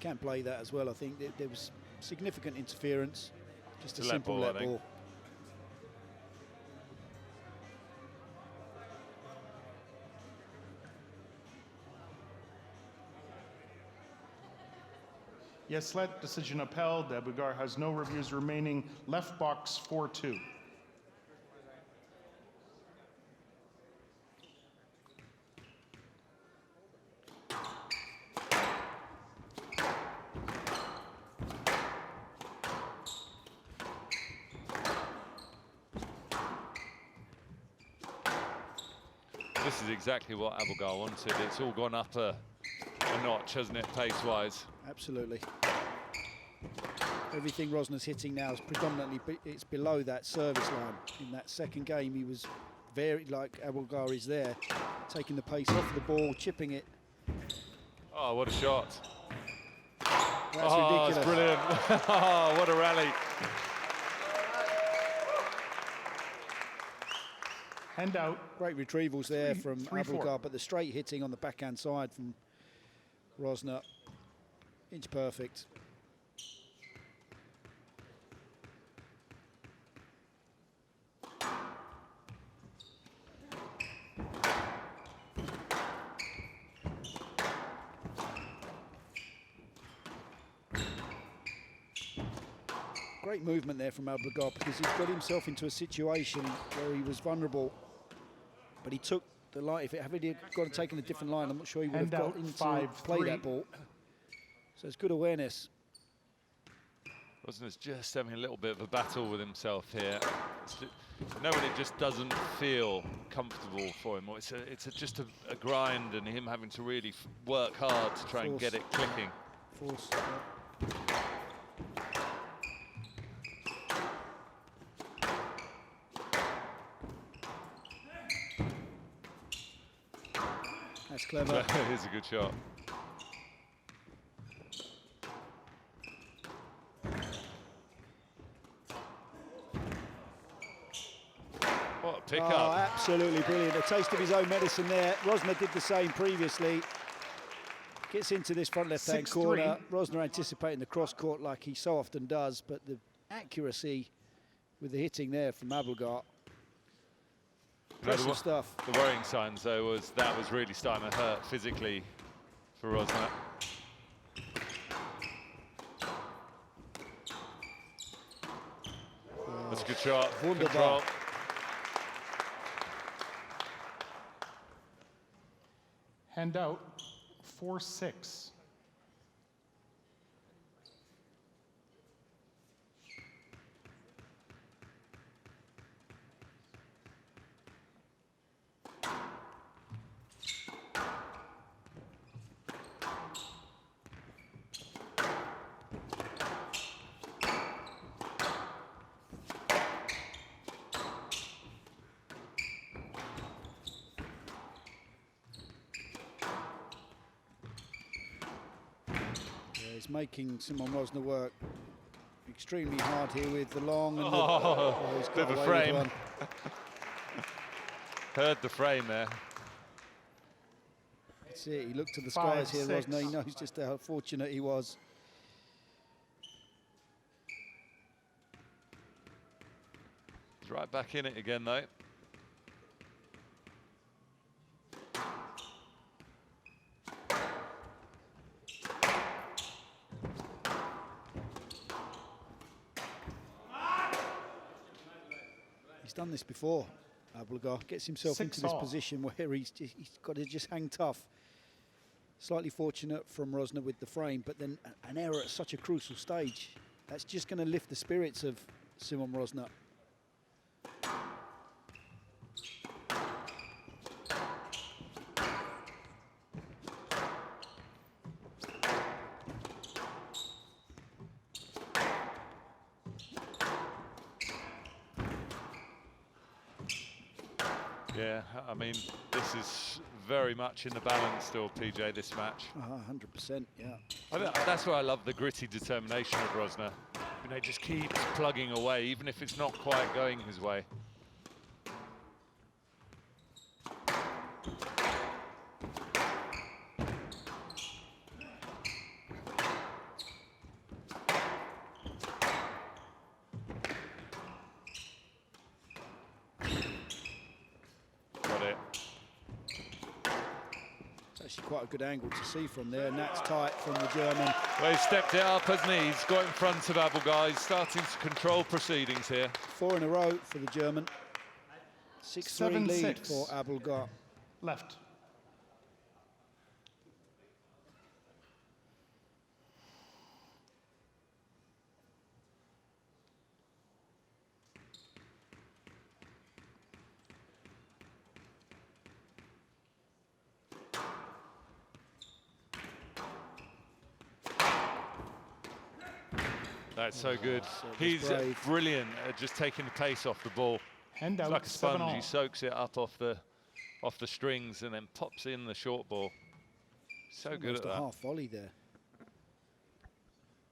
Can't play that as well. I think there was significant interference. Just a It's a let simple ball, I let think. ball. Yes, let decision upheld. Abouelghar has no reviews remaining. Left box 4-2. This is exactly what Abouelghar wanted. It's all gone up a notch, hasn't it, pace-wise? Absolutely. Everything Rösner's hitting now is predominantly it's below that service line. In that second game, he was very, like Abouelghar is there, taking the pace off the ball, chipping it. Oh, what a shot. That's Oh, ridiculous. it's brilliant. Oh, what a rally. Hand out. Great retrievals there from 3-4. Abouelghar, but the straight hitting on the backhand side from Rösner, inch perfect. Great movement there from Abouelghar, because he's got himself into a situation where he was vulnerable, but he took the line. If it had got taken a different line, I'm not sure he would have got into play that ball. So it's good awareness. Rösner's just having a little bit of a battle with himself here. You know when it just doesn't feel comfortable for him, or it's just a grind, and him having to really work hard to try and get it clicking. Force. That's clever. Here's a good shot. What a pickup. Oh, absolutely brilliant. A taste of his own medicine there. Rösner did the same previously. Gets into this front left-hand corner. Rösner anticipating the cross-court like he so often does, but the accuracy with the hitting there from Abouelghar. Impressive stuff. The worrying signs, though, was that was really starting to hurt physically for Rösner. That's a good shot. Control. Hand out 4-6. He's making Simon Rösner work extremely hard here with the long and the bit of a frame. Heard the frame there. That's it. He looked to the skies here, Rösner. He knows just how fortunate he was. He's right back in it again, though. He's done this before, Abouelghar. Gets himself into this position where he's got to just hang tough. Slightly fortunate from Rösner with the frame, but then an error at such a crucial stage. That's just going to lift the spirits of Simon Rösner. Yeah, I mean, this is very much in the balance still, PJ, this match. 100%, yeah. That's why I love the gritty determination of Rösner. You know, just keeps plugging away, even if it's not quite going his way. Quite a good angle to see from there, and that's tight from the German. Well, he's stepped it up, hasn't he? He's got in front of Abouelghar. He's starting to control proceedings here. 4 in a row for the German. 6-3 lead for Abouelghar. Left. That's so good. He's brilliant at just taking the pace off the ball. Hand It's out, like a sponge. 7-all. He soaks it up off the strings and then pops in the short ball. So good at that. A half volley there.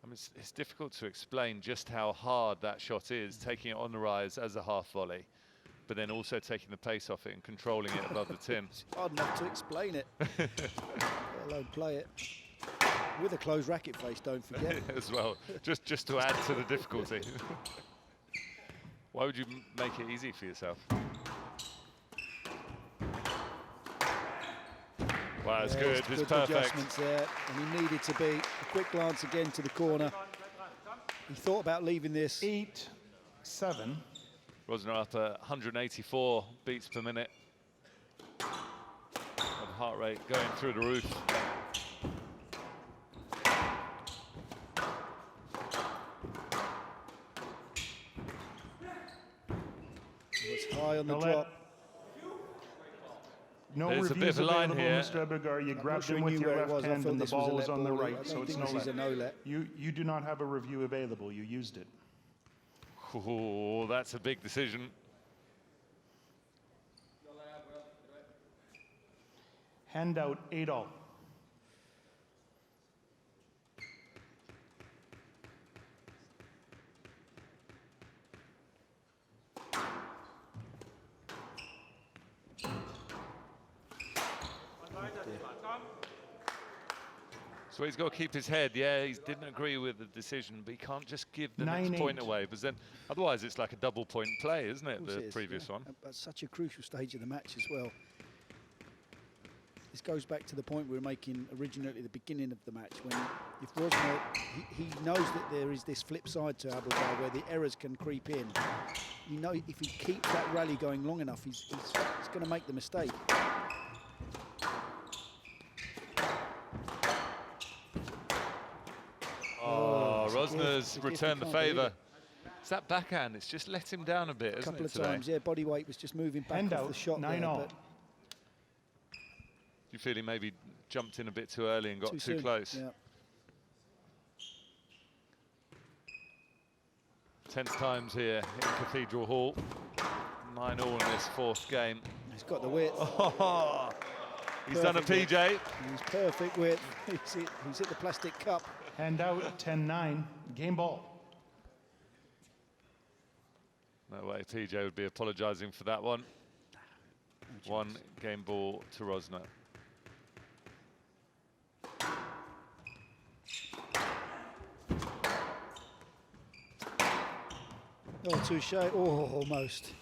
I mean, it's difficult to explain just how hard that shot is, taking it on the rise as a half volley, but then also taking the pace off it and controlling it above the tin. It's hard enough to explain it, let alone play it. With a closed racket face, don't forget. As well, just to add to the difficulty. Why would you make it easy for yourself? Wow, that's good. It's good perfect. Adjustments there, and he needed to be. A quick glance again to the corner. He thought about leaving this. 8-7. Rösner up at 184 beats per minute. And heart rate going through the roof. It's high on the Now drop. No There's a bit reviews of a line available, here. Mr. Abouelghar. You I'm not grabbed sure him he with knew your where it left was. I hand thought and the this was a ball was let on the ball. I right, don't so it's think no this is let. a no let. You do not have a review available. You used it. Oh, that's a big decision. Handout 8-all. So he's got to keep his head. Yeah, he didn't agree with the decision, but he can't just give the next 9-8. point away, because then otherwise it's like a double point play, isn't it? Of course The it is, previous yeah. one. At such a crucial stage of the match as well. This goes back to the point we were making originally at the beginning of the match, when if Rösner, he knows that there is this flip side to Abouelghar where the errors can creep in. You know, if he keeps that rally going long enough, he's going to make the mistake. Oh, it's a gift, Rösner's it's a gift, returned you the can't believe favour. it. It's that backhand. It's just let him down a bit, A isn't couple it, of today? times, yeah, body weight was just moving back Handout off the shot there, 9-all. but Do you feel he maybe jumped in a bit too early and got too soon, close? Yeah. Tense times here in Cathedral Hall. 9-all in this fourth game. He's got the width. Oh, he's done a Perfect PJ. He's perfect width. He's hit the plastic cup. Handout 10-9. Game ball. No way PJ would be apologising for that one. One game ball to Rösner. Oh, touche. Oh, almost.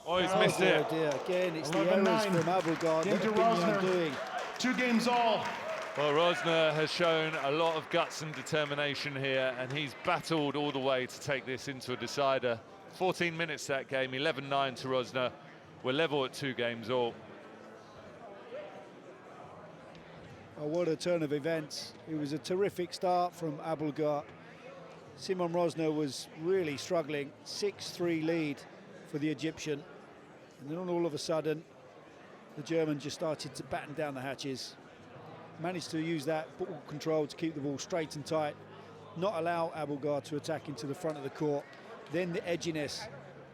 Oh, he's Oh, missed dear, it. dear. Again, it's the 11-9. errors from Abouelghar Game that to have been the Rösner. undoing. 2 games all. Well, Rösner has shown a lot of guts and determination here, and he's battled all the way to take this into a decider. 14 minutes that game, 11-9 to Rösner. We're level at 2 games all. Oh, what a turn of events. It was a terrific start from Abouelghar. Simon Rösner was really struggling. 6-3 lead for the Egyptian. And then all of a sudden, the German just started to batten down the hatches. Managed to use that ball control to keep the ball straight and tight, not allow Abouelghar to attack into the front of the court. Then the edginess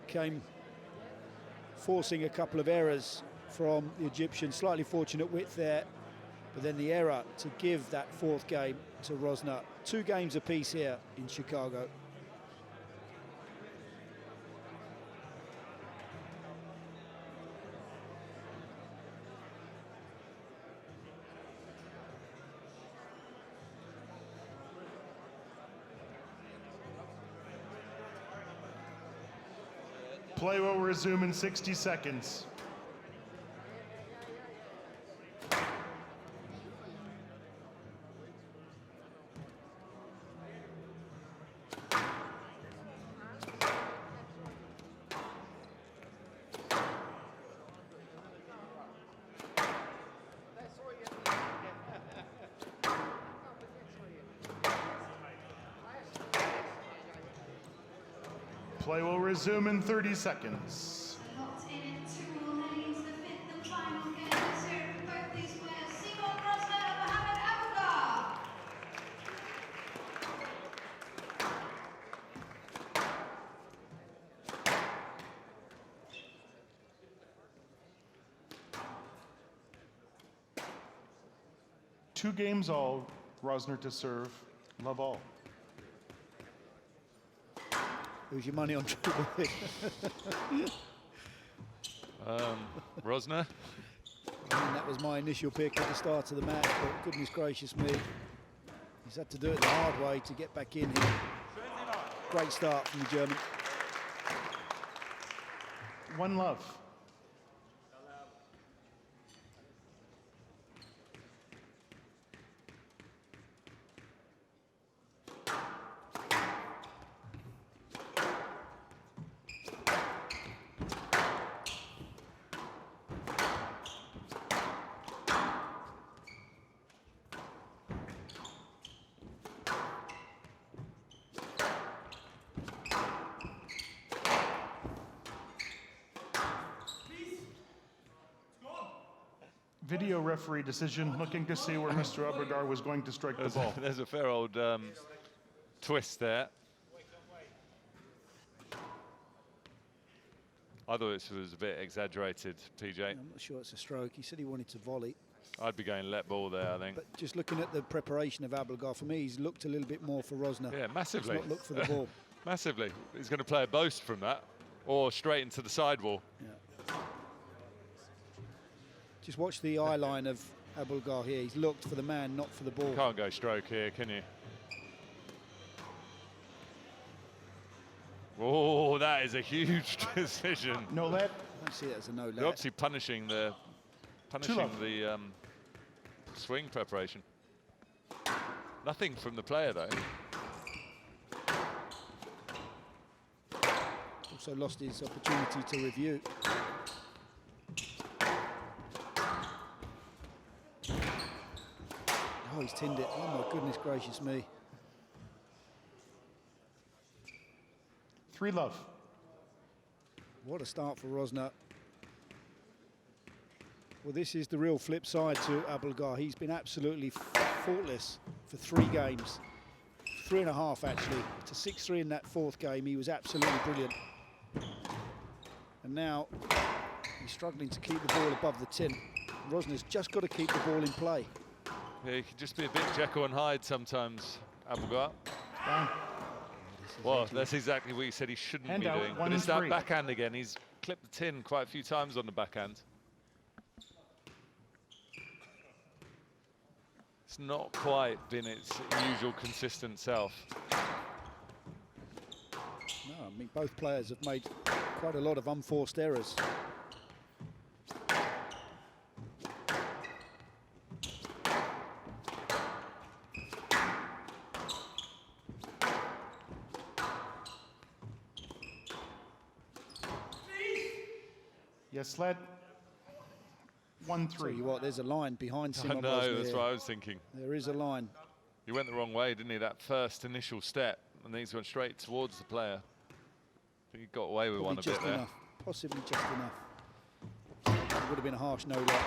came, forcing a couple of errors from the Egyptian. Slightly fortunate width there, but then the error to give that fourth game to Rösner. 2 games apiece here in Chicago. Play will resume in 60 seconds. Play will resume in 30 seconds. Two games all, Rösner to serve, love all. Who's your money on triple hit? Rösner. And that was my initial pick at the start of the match, but goodness gracious me, he's had to do it the hard way to get back in here. Great start from the German. One love. Video referee decision, looking to see where Mr. Abouelghar was going to strike the ball. There's a fair old twist there. I thought this was a bit exaggerated, PJ. I'm not sure it's a stroke. He said he wanted to volley. I'd be going let ball there, I think. But just looking at the preparation of Abouelghar, for me, he's looked a little bit more for Rösner. Yeah, massively. He's not looked for the ball. Massively. He's going to play a boast from that, or straight into the sidewall. Yeah. Just watch the eye line of Abouelghar here. He's looked for the man, not for the ball. Can't go stroke here, can you? Oh, that is a huge decision. No let. I don't see it as a no let. They're obviously punishing the swing preparation. Nothing from the player though. Also lost his opportunity to review. Oh, he's tinned it. Oh my goodness gracious me. 3-love. What a start for Rösner. Well, this is the real flip side to Abouelghar. He's been absolutely faultless for 3 games. 3.5 actually. To 6-3 in that 4th game, he was absolutely brilliant. And now he's struggling to keep the ball above the tin. Rösner's just got to keep the ball in play. Yeah, he can just be a bit Jekyll and Hyde sometimes, Abouelghar. Down. Well, that's exactly what he said he shouldn't be doing. But it's that backhand again. He's clipped the tin quite a few times on the backhand. It's not quite been its usual consistent self. No, I mean, both players have made quite a lot of unforced errors. Yes, let. 1-3. Tell you what, there's a line behind I Simon know, Rösner that's here. what I was thinking. There is a line. He went the wrong way, didn't he? That first initial step, and then he's gone straight towards the player. I think he got away with Probably one a just bit there. enough. Possibly just enough. It would have been a harsh no let.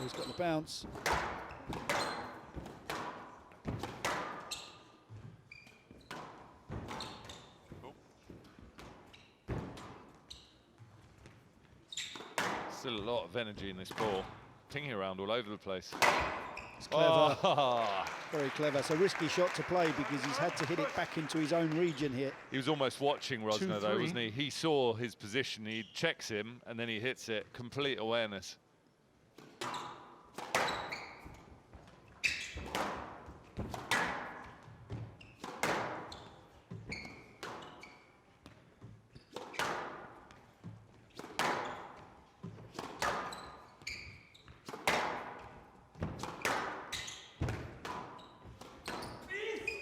He's got the bounce. Still a lot of energy in this ball. Pinging around all over the place. It's clever. Oh. Very clever. It's a risky shot to play because he's had to hit it back into his own region here. He was almost watching Rösner though, 2-3. wasn't he? He saw his position, he checks him, and then he hits it. Complete awareness.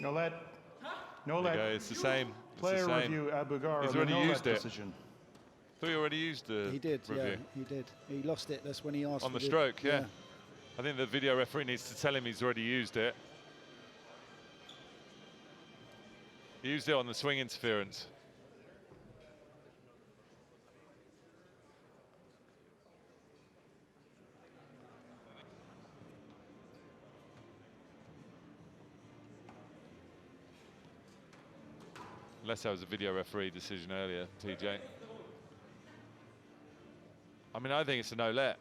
No let. No There you go, let. it's the same. It's Player the same. review, Abouelghar. He's on the already no let used it. decision. Thought he already used the He did, review. yeah, he did. He lost it. That's when he asked On for the stroke, yeah. yeah. I think the video referee needs to tell him he's already used it. He used it on the swing interference. Unless that was a video referee decision earlier, TJ. I mean, I think it's a no let.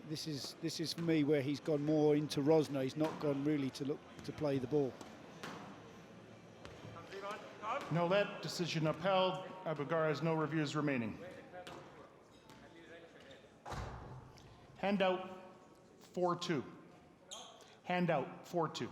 This is for me where he's gone more into Rösner. He's not gone really to look to play the ball. No let. Decision upheld. Abouelghar has no reviews remaining. Handout 4-2. Handout 4-2.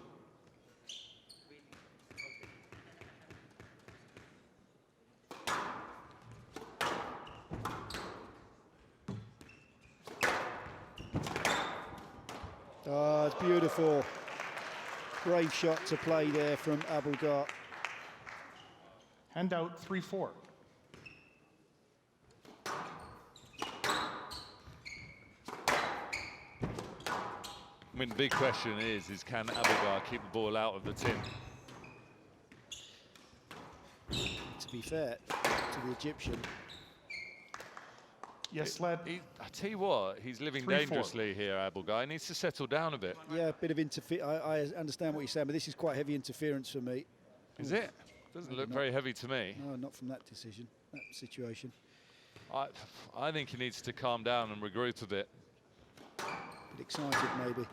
Oh, it's beautiful. Brave shot to play there from Abouelghar. Handout 3-4. I mean, the big question is can Abouelghar keep the ball out of the tin? It's a be fair to the Egyptian. Yes, lad. I tell you what, he's living 3-4. dangerously here, Abouelghar. He needs to settle down a bit. Yeah, a bit of I understand what you're saying, but this is quite heavy interference for me. Is it? Doesn't look not. very heavy to me. No, not from that situation. I think he needs to calm down and regroup a bit. A bit excited, maybe.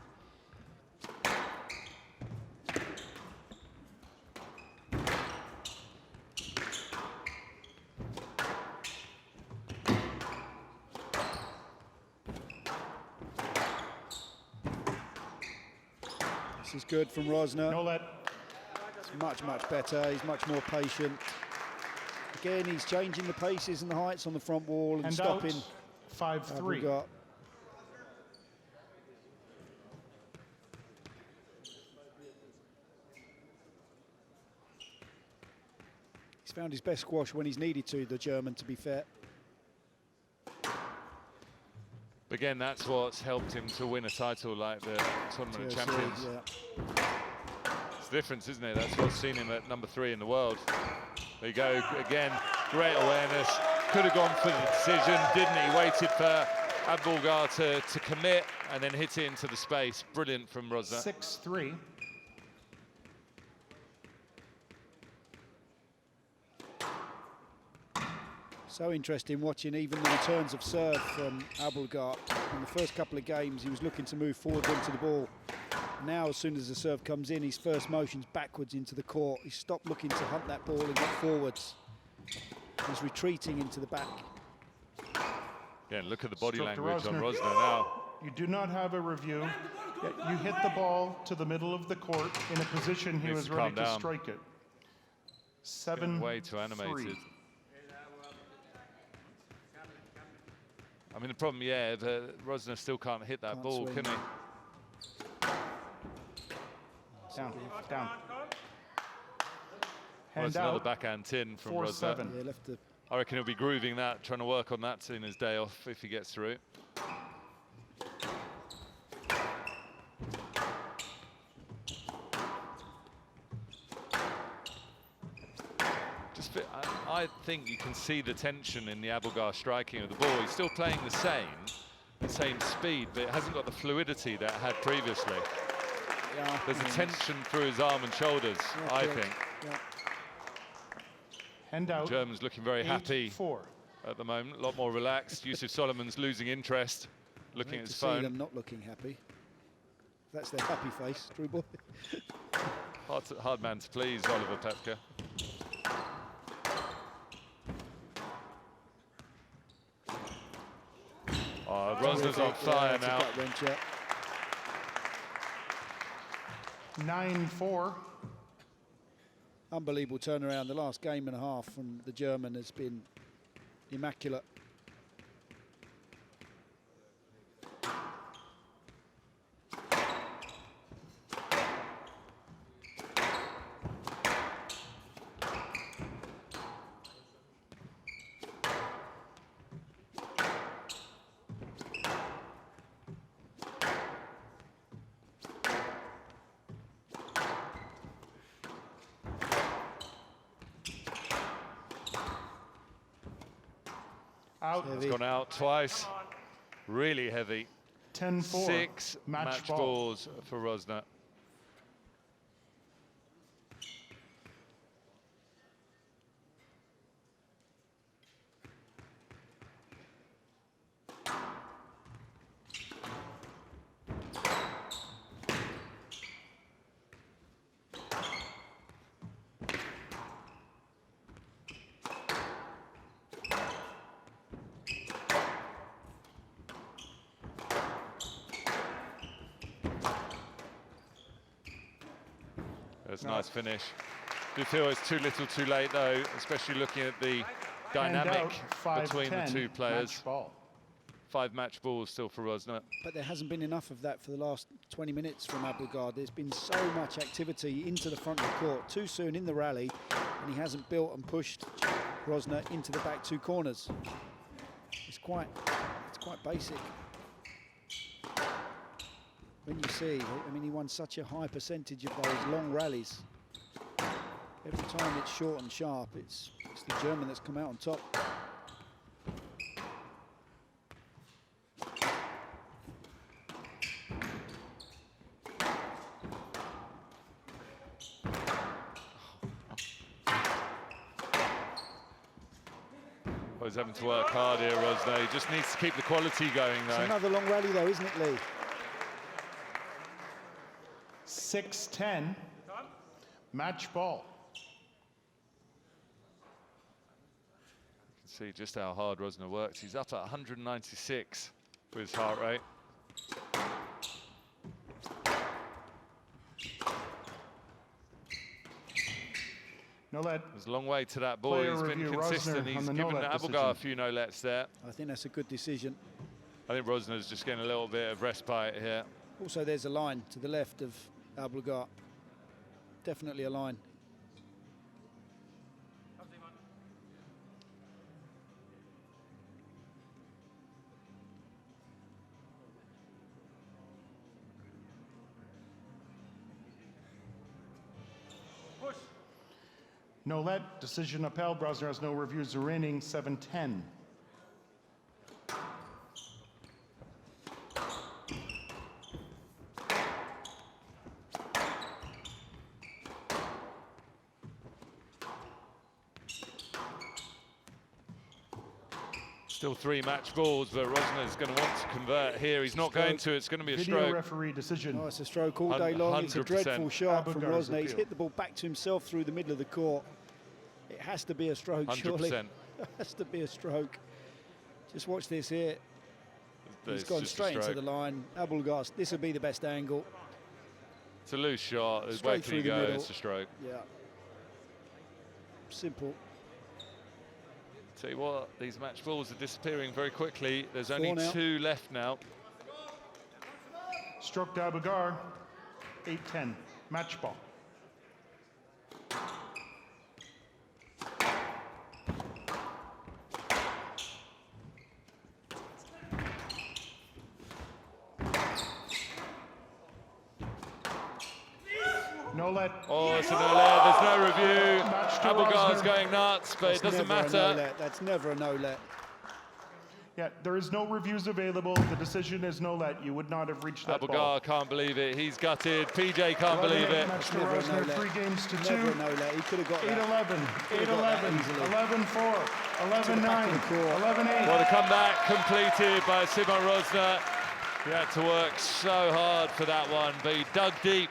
This is good from Rösner. No let. It's much, much better. He's much more patient. Again, he's changing the paces and the heights on the front wall and stopping. 5-3. Abouelghar. He's found his best squash when he's needed to, the German, to be fair. Again, that's what's helped him to win a title like the Tournament of Champions. Yeah. It's the difference, isn't it? That's what's seen him at #3 in the world. There you go, again, great awareness. Could have gone for the decision, didn't he? Waited for Abouelghar to commit and then hit it into the space. Brilliant from Rösner. 6-3. So interesting watching even the returns of serve from Abouelghar. In the first couple of games, he was looking to move forward into the ball. Now, as soon as the serve comes in, his first motion's backwards into the court. He stopped looking to hunt that ball and get forwards. He's retreating into the back. Again, look at the body Stroke to language on Rösner. Rösner now. You do not have a review. Yet you hit the ball to the middle of the court in a position he Needs was to ready calm to down. strike it. Getting way too 7-3. animated. I mean, the problem, yeah, Rösner still can't hit that Can't ball, swing. can he? Down, down. Well, Hand it's another out. backhand tin from Rösner. 4-7. Yeah, left the I reckon he'll be grooving that, trying to work on that in his day off if he gets through. I think you can see the tension in the Abouelghar striking of the ball. He's still playing the same speed, but it hasn't got the fluidity that it had previously. yeah, There's a tension through his arm and shoulders, yeah, I correct. think. Yeah. Hand out. German's looking very happy 8-4. at the moment, a lot more relaxed. Yusuf Solomon's losing interest, looking Great at to his see phone. them not looking happy. That's their happy face, Drew Boy. Hard man to please, Oliver Pepka. Oh, Rösner's on fire It's a now. gut wrencher. 9-4. Unbelievable turnaround. The last game and a half from the German has been immaculate. Out. It's gone out twice. Really heavy. 10-4. 6 match balls for Rösner. That's a nice finish. Do you feel it's too little too late though, especially looking at the dynamic between the two players? Match ball. 5 match balls still for Rösner. But there hasn't been enough of that for the last 20 minutes from Abouelghar. There's been so much activity into the front of the court too soon in the rally, and he hasn't built and pushed Rösner into the back 2 corners. It's quite basic. When you see, I mean, he won such a high percentage of those long rallies. Every time it's short and sharp, it's It's the German that's come out on top. Well, he's having to work hard here, Rösner. He just needs to keep the quality going, though. It's another long rally, though, isn't it, Lee? 6-10. Match ball. You can see just how hard Rösner works. He's up at 196 with his heart rate. No let. There's a long way to that ball. Player He's been review, consistent. Rösner He's on the given no-let Abouelghar a few no-lets there. I think that's a good decision. I think Rösner's just getting a little bit of respite here. Also, there's a line to the left of Abouelghar. Definitely a line. No let. Decision upheld. Rösner has no reviews remaining. 7-10. Still 3 match balls, but Rösner's going to want to convert here. He's not going to. It's going to be a Video stroke. referee decision. Oh, it's a stroke all day long. It's a 100%. dreadful shot from Abouelghar's Rösner. He's appeal. hit the ball back to himself through the middle of the court. It has to be a stroke, surely. 100%. It has to be a stroke. Just watch this here. He's It's gone just a straight into stroke. the line. Abouelghar, this will be the best angle. It's a loose shot. Straight Wait till you through the go. middle. It's a stroke. Yeah. Simple. Tell you what, these match balls are disappearing very quickly. There's only 4 now. 2 left now. Struck to Abouelghar. 8-10. Match ball. No let. Oh, it's a no-let. There's no review. Match to Abouelghar's Rösner. going nuts, but it doesn't Never a matter. no-let. That's never a no-let. Yeah, there is no reviews available. The decision is no let. You would not have reached that ball. Abouelghar can't believe it. He's gutted. PJ can't believe it. Match to Never a Rösner. no-let. 3 games to 2. Never a no-let. He could have got that. 8-11, Could've got that 8-11, easily. 11-4, To the back of 11-9, the court. 11-8. Well, the comeback completed by Simon Rösner. He had to work so hard for that one, but he dug deep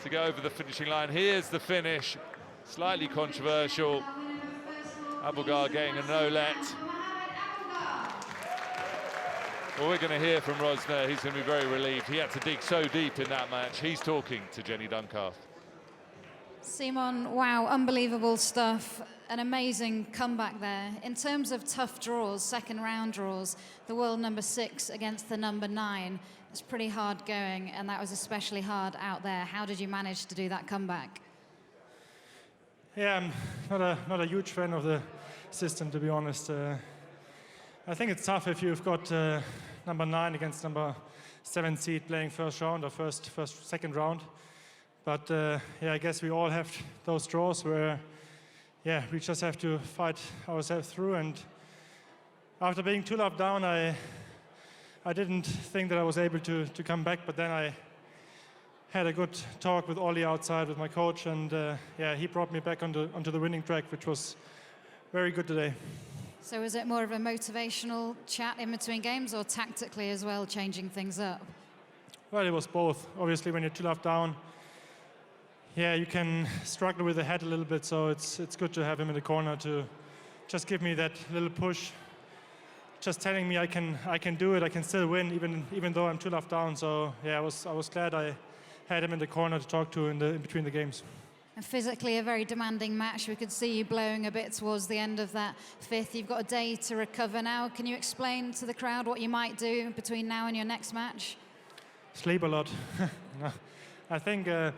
to go over the finishing line. Here's the finish. Slightly controversial. Abouelghar getting a no-let. Well, we're going to hear from Rösner. He's going to be very relieved. He had to dig so deep in that match. He's talking to Jenny Duncalf. Simon, wow, unbelievable stuff. An amazing comeback there. In terms of tough draws, second round draws, the world number 6 against the number 9, it's pretty hard going, and that was especially hard out there. How did you manage to do that comeback? Yeah, I'm not a huge fan of the system, to be honest. I think it's tough if you've got number 9 against number 7 seed playing first round or second round. But yeah, I guess we all have those draws where, yeah, we just have to fight ourselves through. And after being 2-love down, I didn't think that I was able to come back. But then I had a good talk with Ollie outside with my coach, and yeah, he brought me back onto the winning track, which was very good today. So was it more of a motivational chat in between games, or tactically as well, changing things up? Well, it was both. Obviously, when you're 2-love down, yeah, you can struggle with the head a little bit, so it's good to have him in the corner to just give me that little push, just telling me I can do it, I can still win, even though I'm 2-love down. So yeah, I was glad I had him in the corner to talk to in between the games. And physically a very demanding match. We could see you blowing a bit towards the end of that 5th. You've got a day to recover now. Can you explain to the crowd what you might do between now and your next match? Sleep a lot. No, I think, yeah,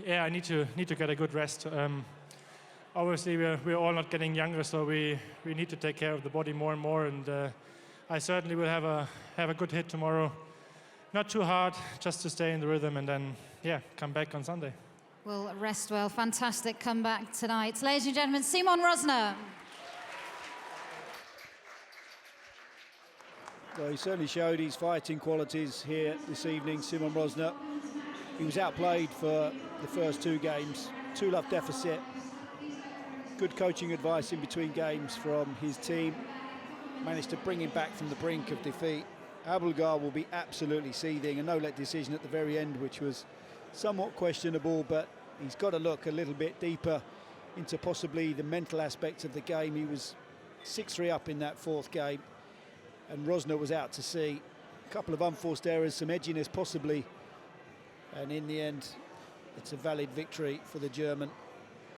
I need to get a good rest. Obviously, we're all not getting younger, so we need to take care of the body more and more. And I certainly will have a good hit tomorrow. Not too hard, just to stay in the rhythm, and then yeah, come back on Sunday. will rest well. Fantastic comeback tonight. Ladies and gentlemen, Simon Rösner. Well, he certainly showed his fighting qualities here this evening, Simon Rösner. He was outplayed for the first 2 games, 2-love deficit. Good coaching advice in between games from his team. Managed to bring him back from the brink of defeat. Abouelghar will be absolutely seething. A no-let decision at the very end, which was somewhat questionable, but he's got to look a little bit deeper into possibly the mental aspects of the game. He was 6-3 up in that 4th game, and Rösner was out to sea. A couple of unforced errors, some edginess possibly, and in the end, it's a valid victory for the German.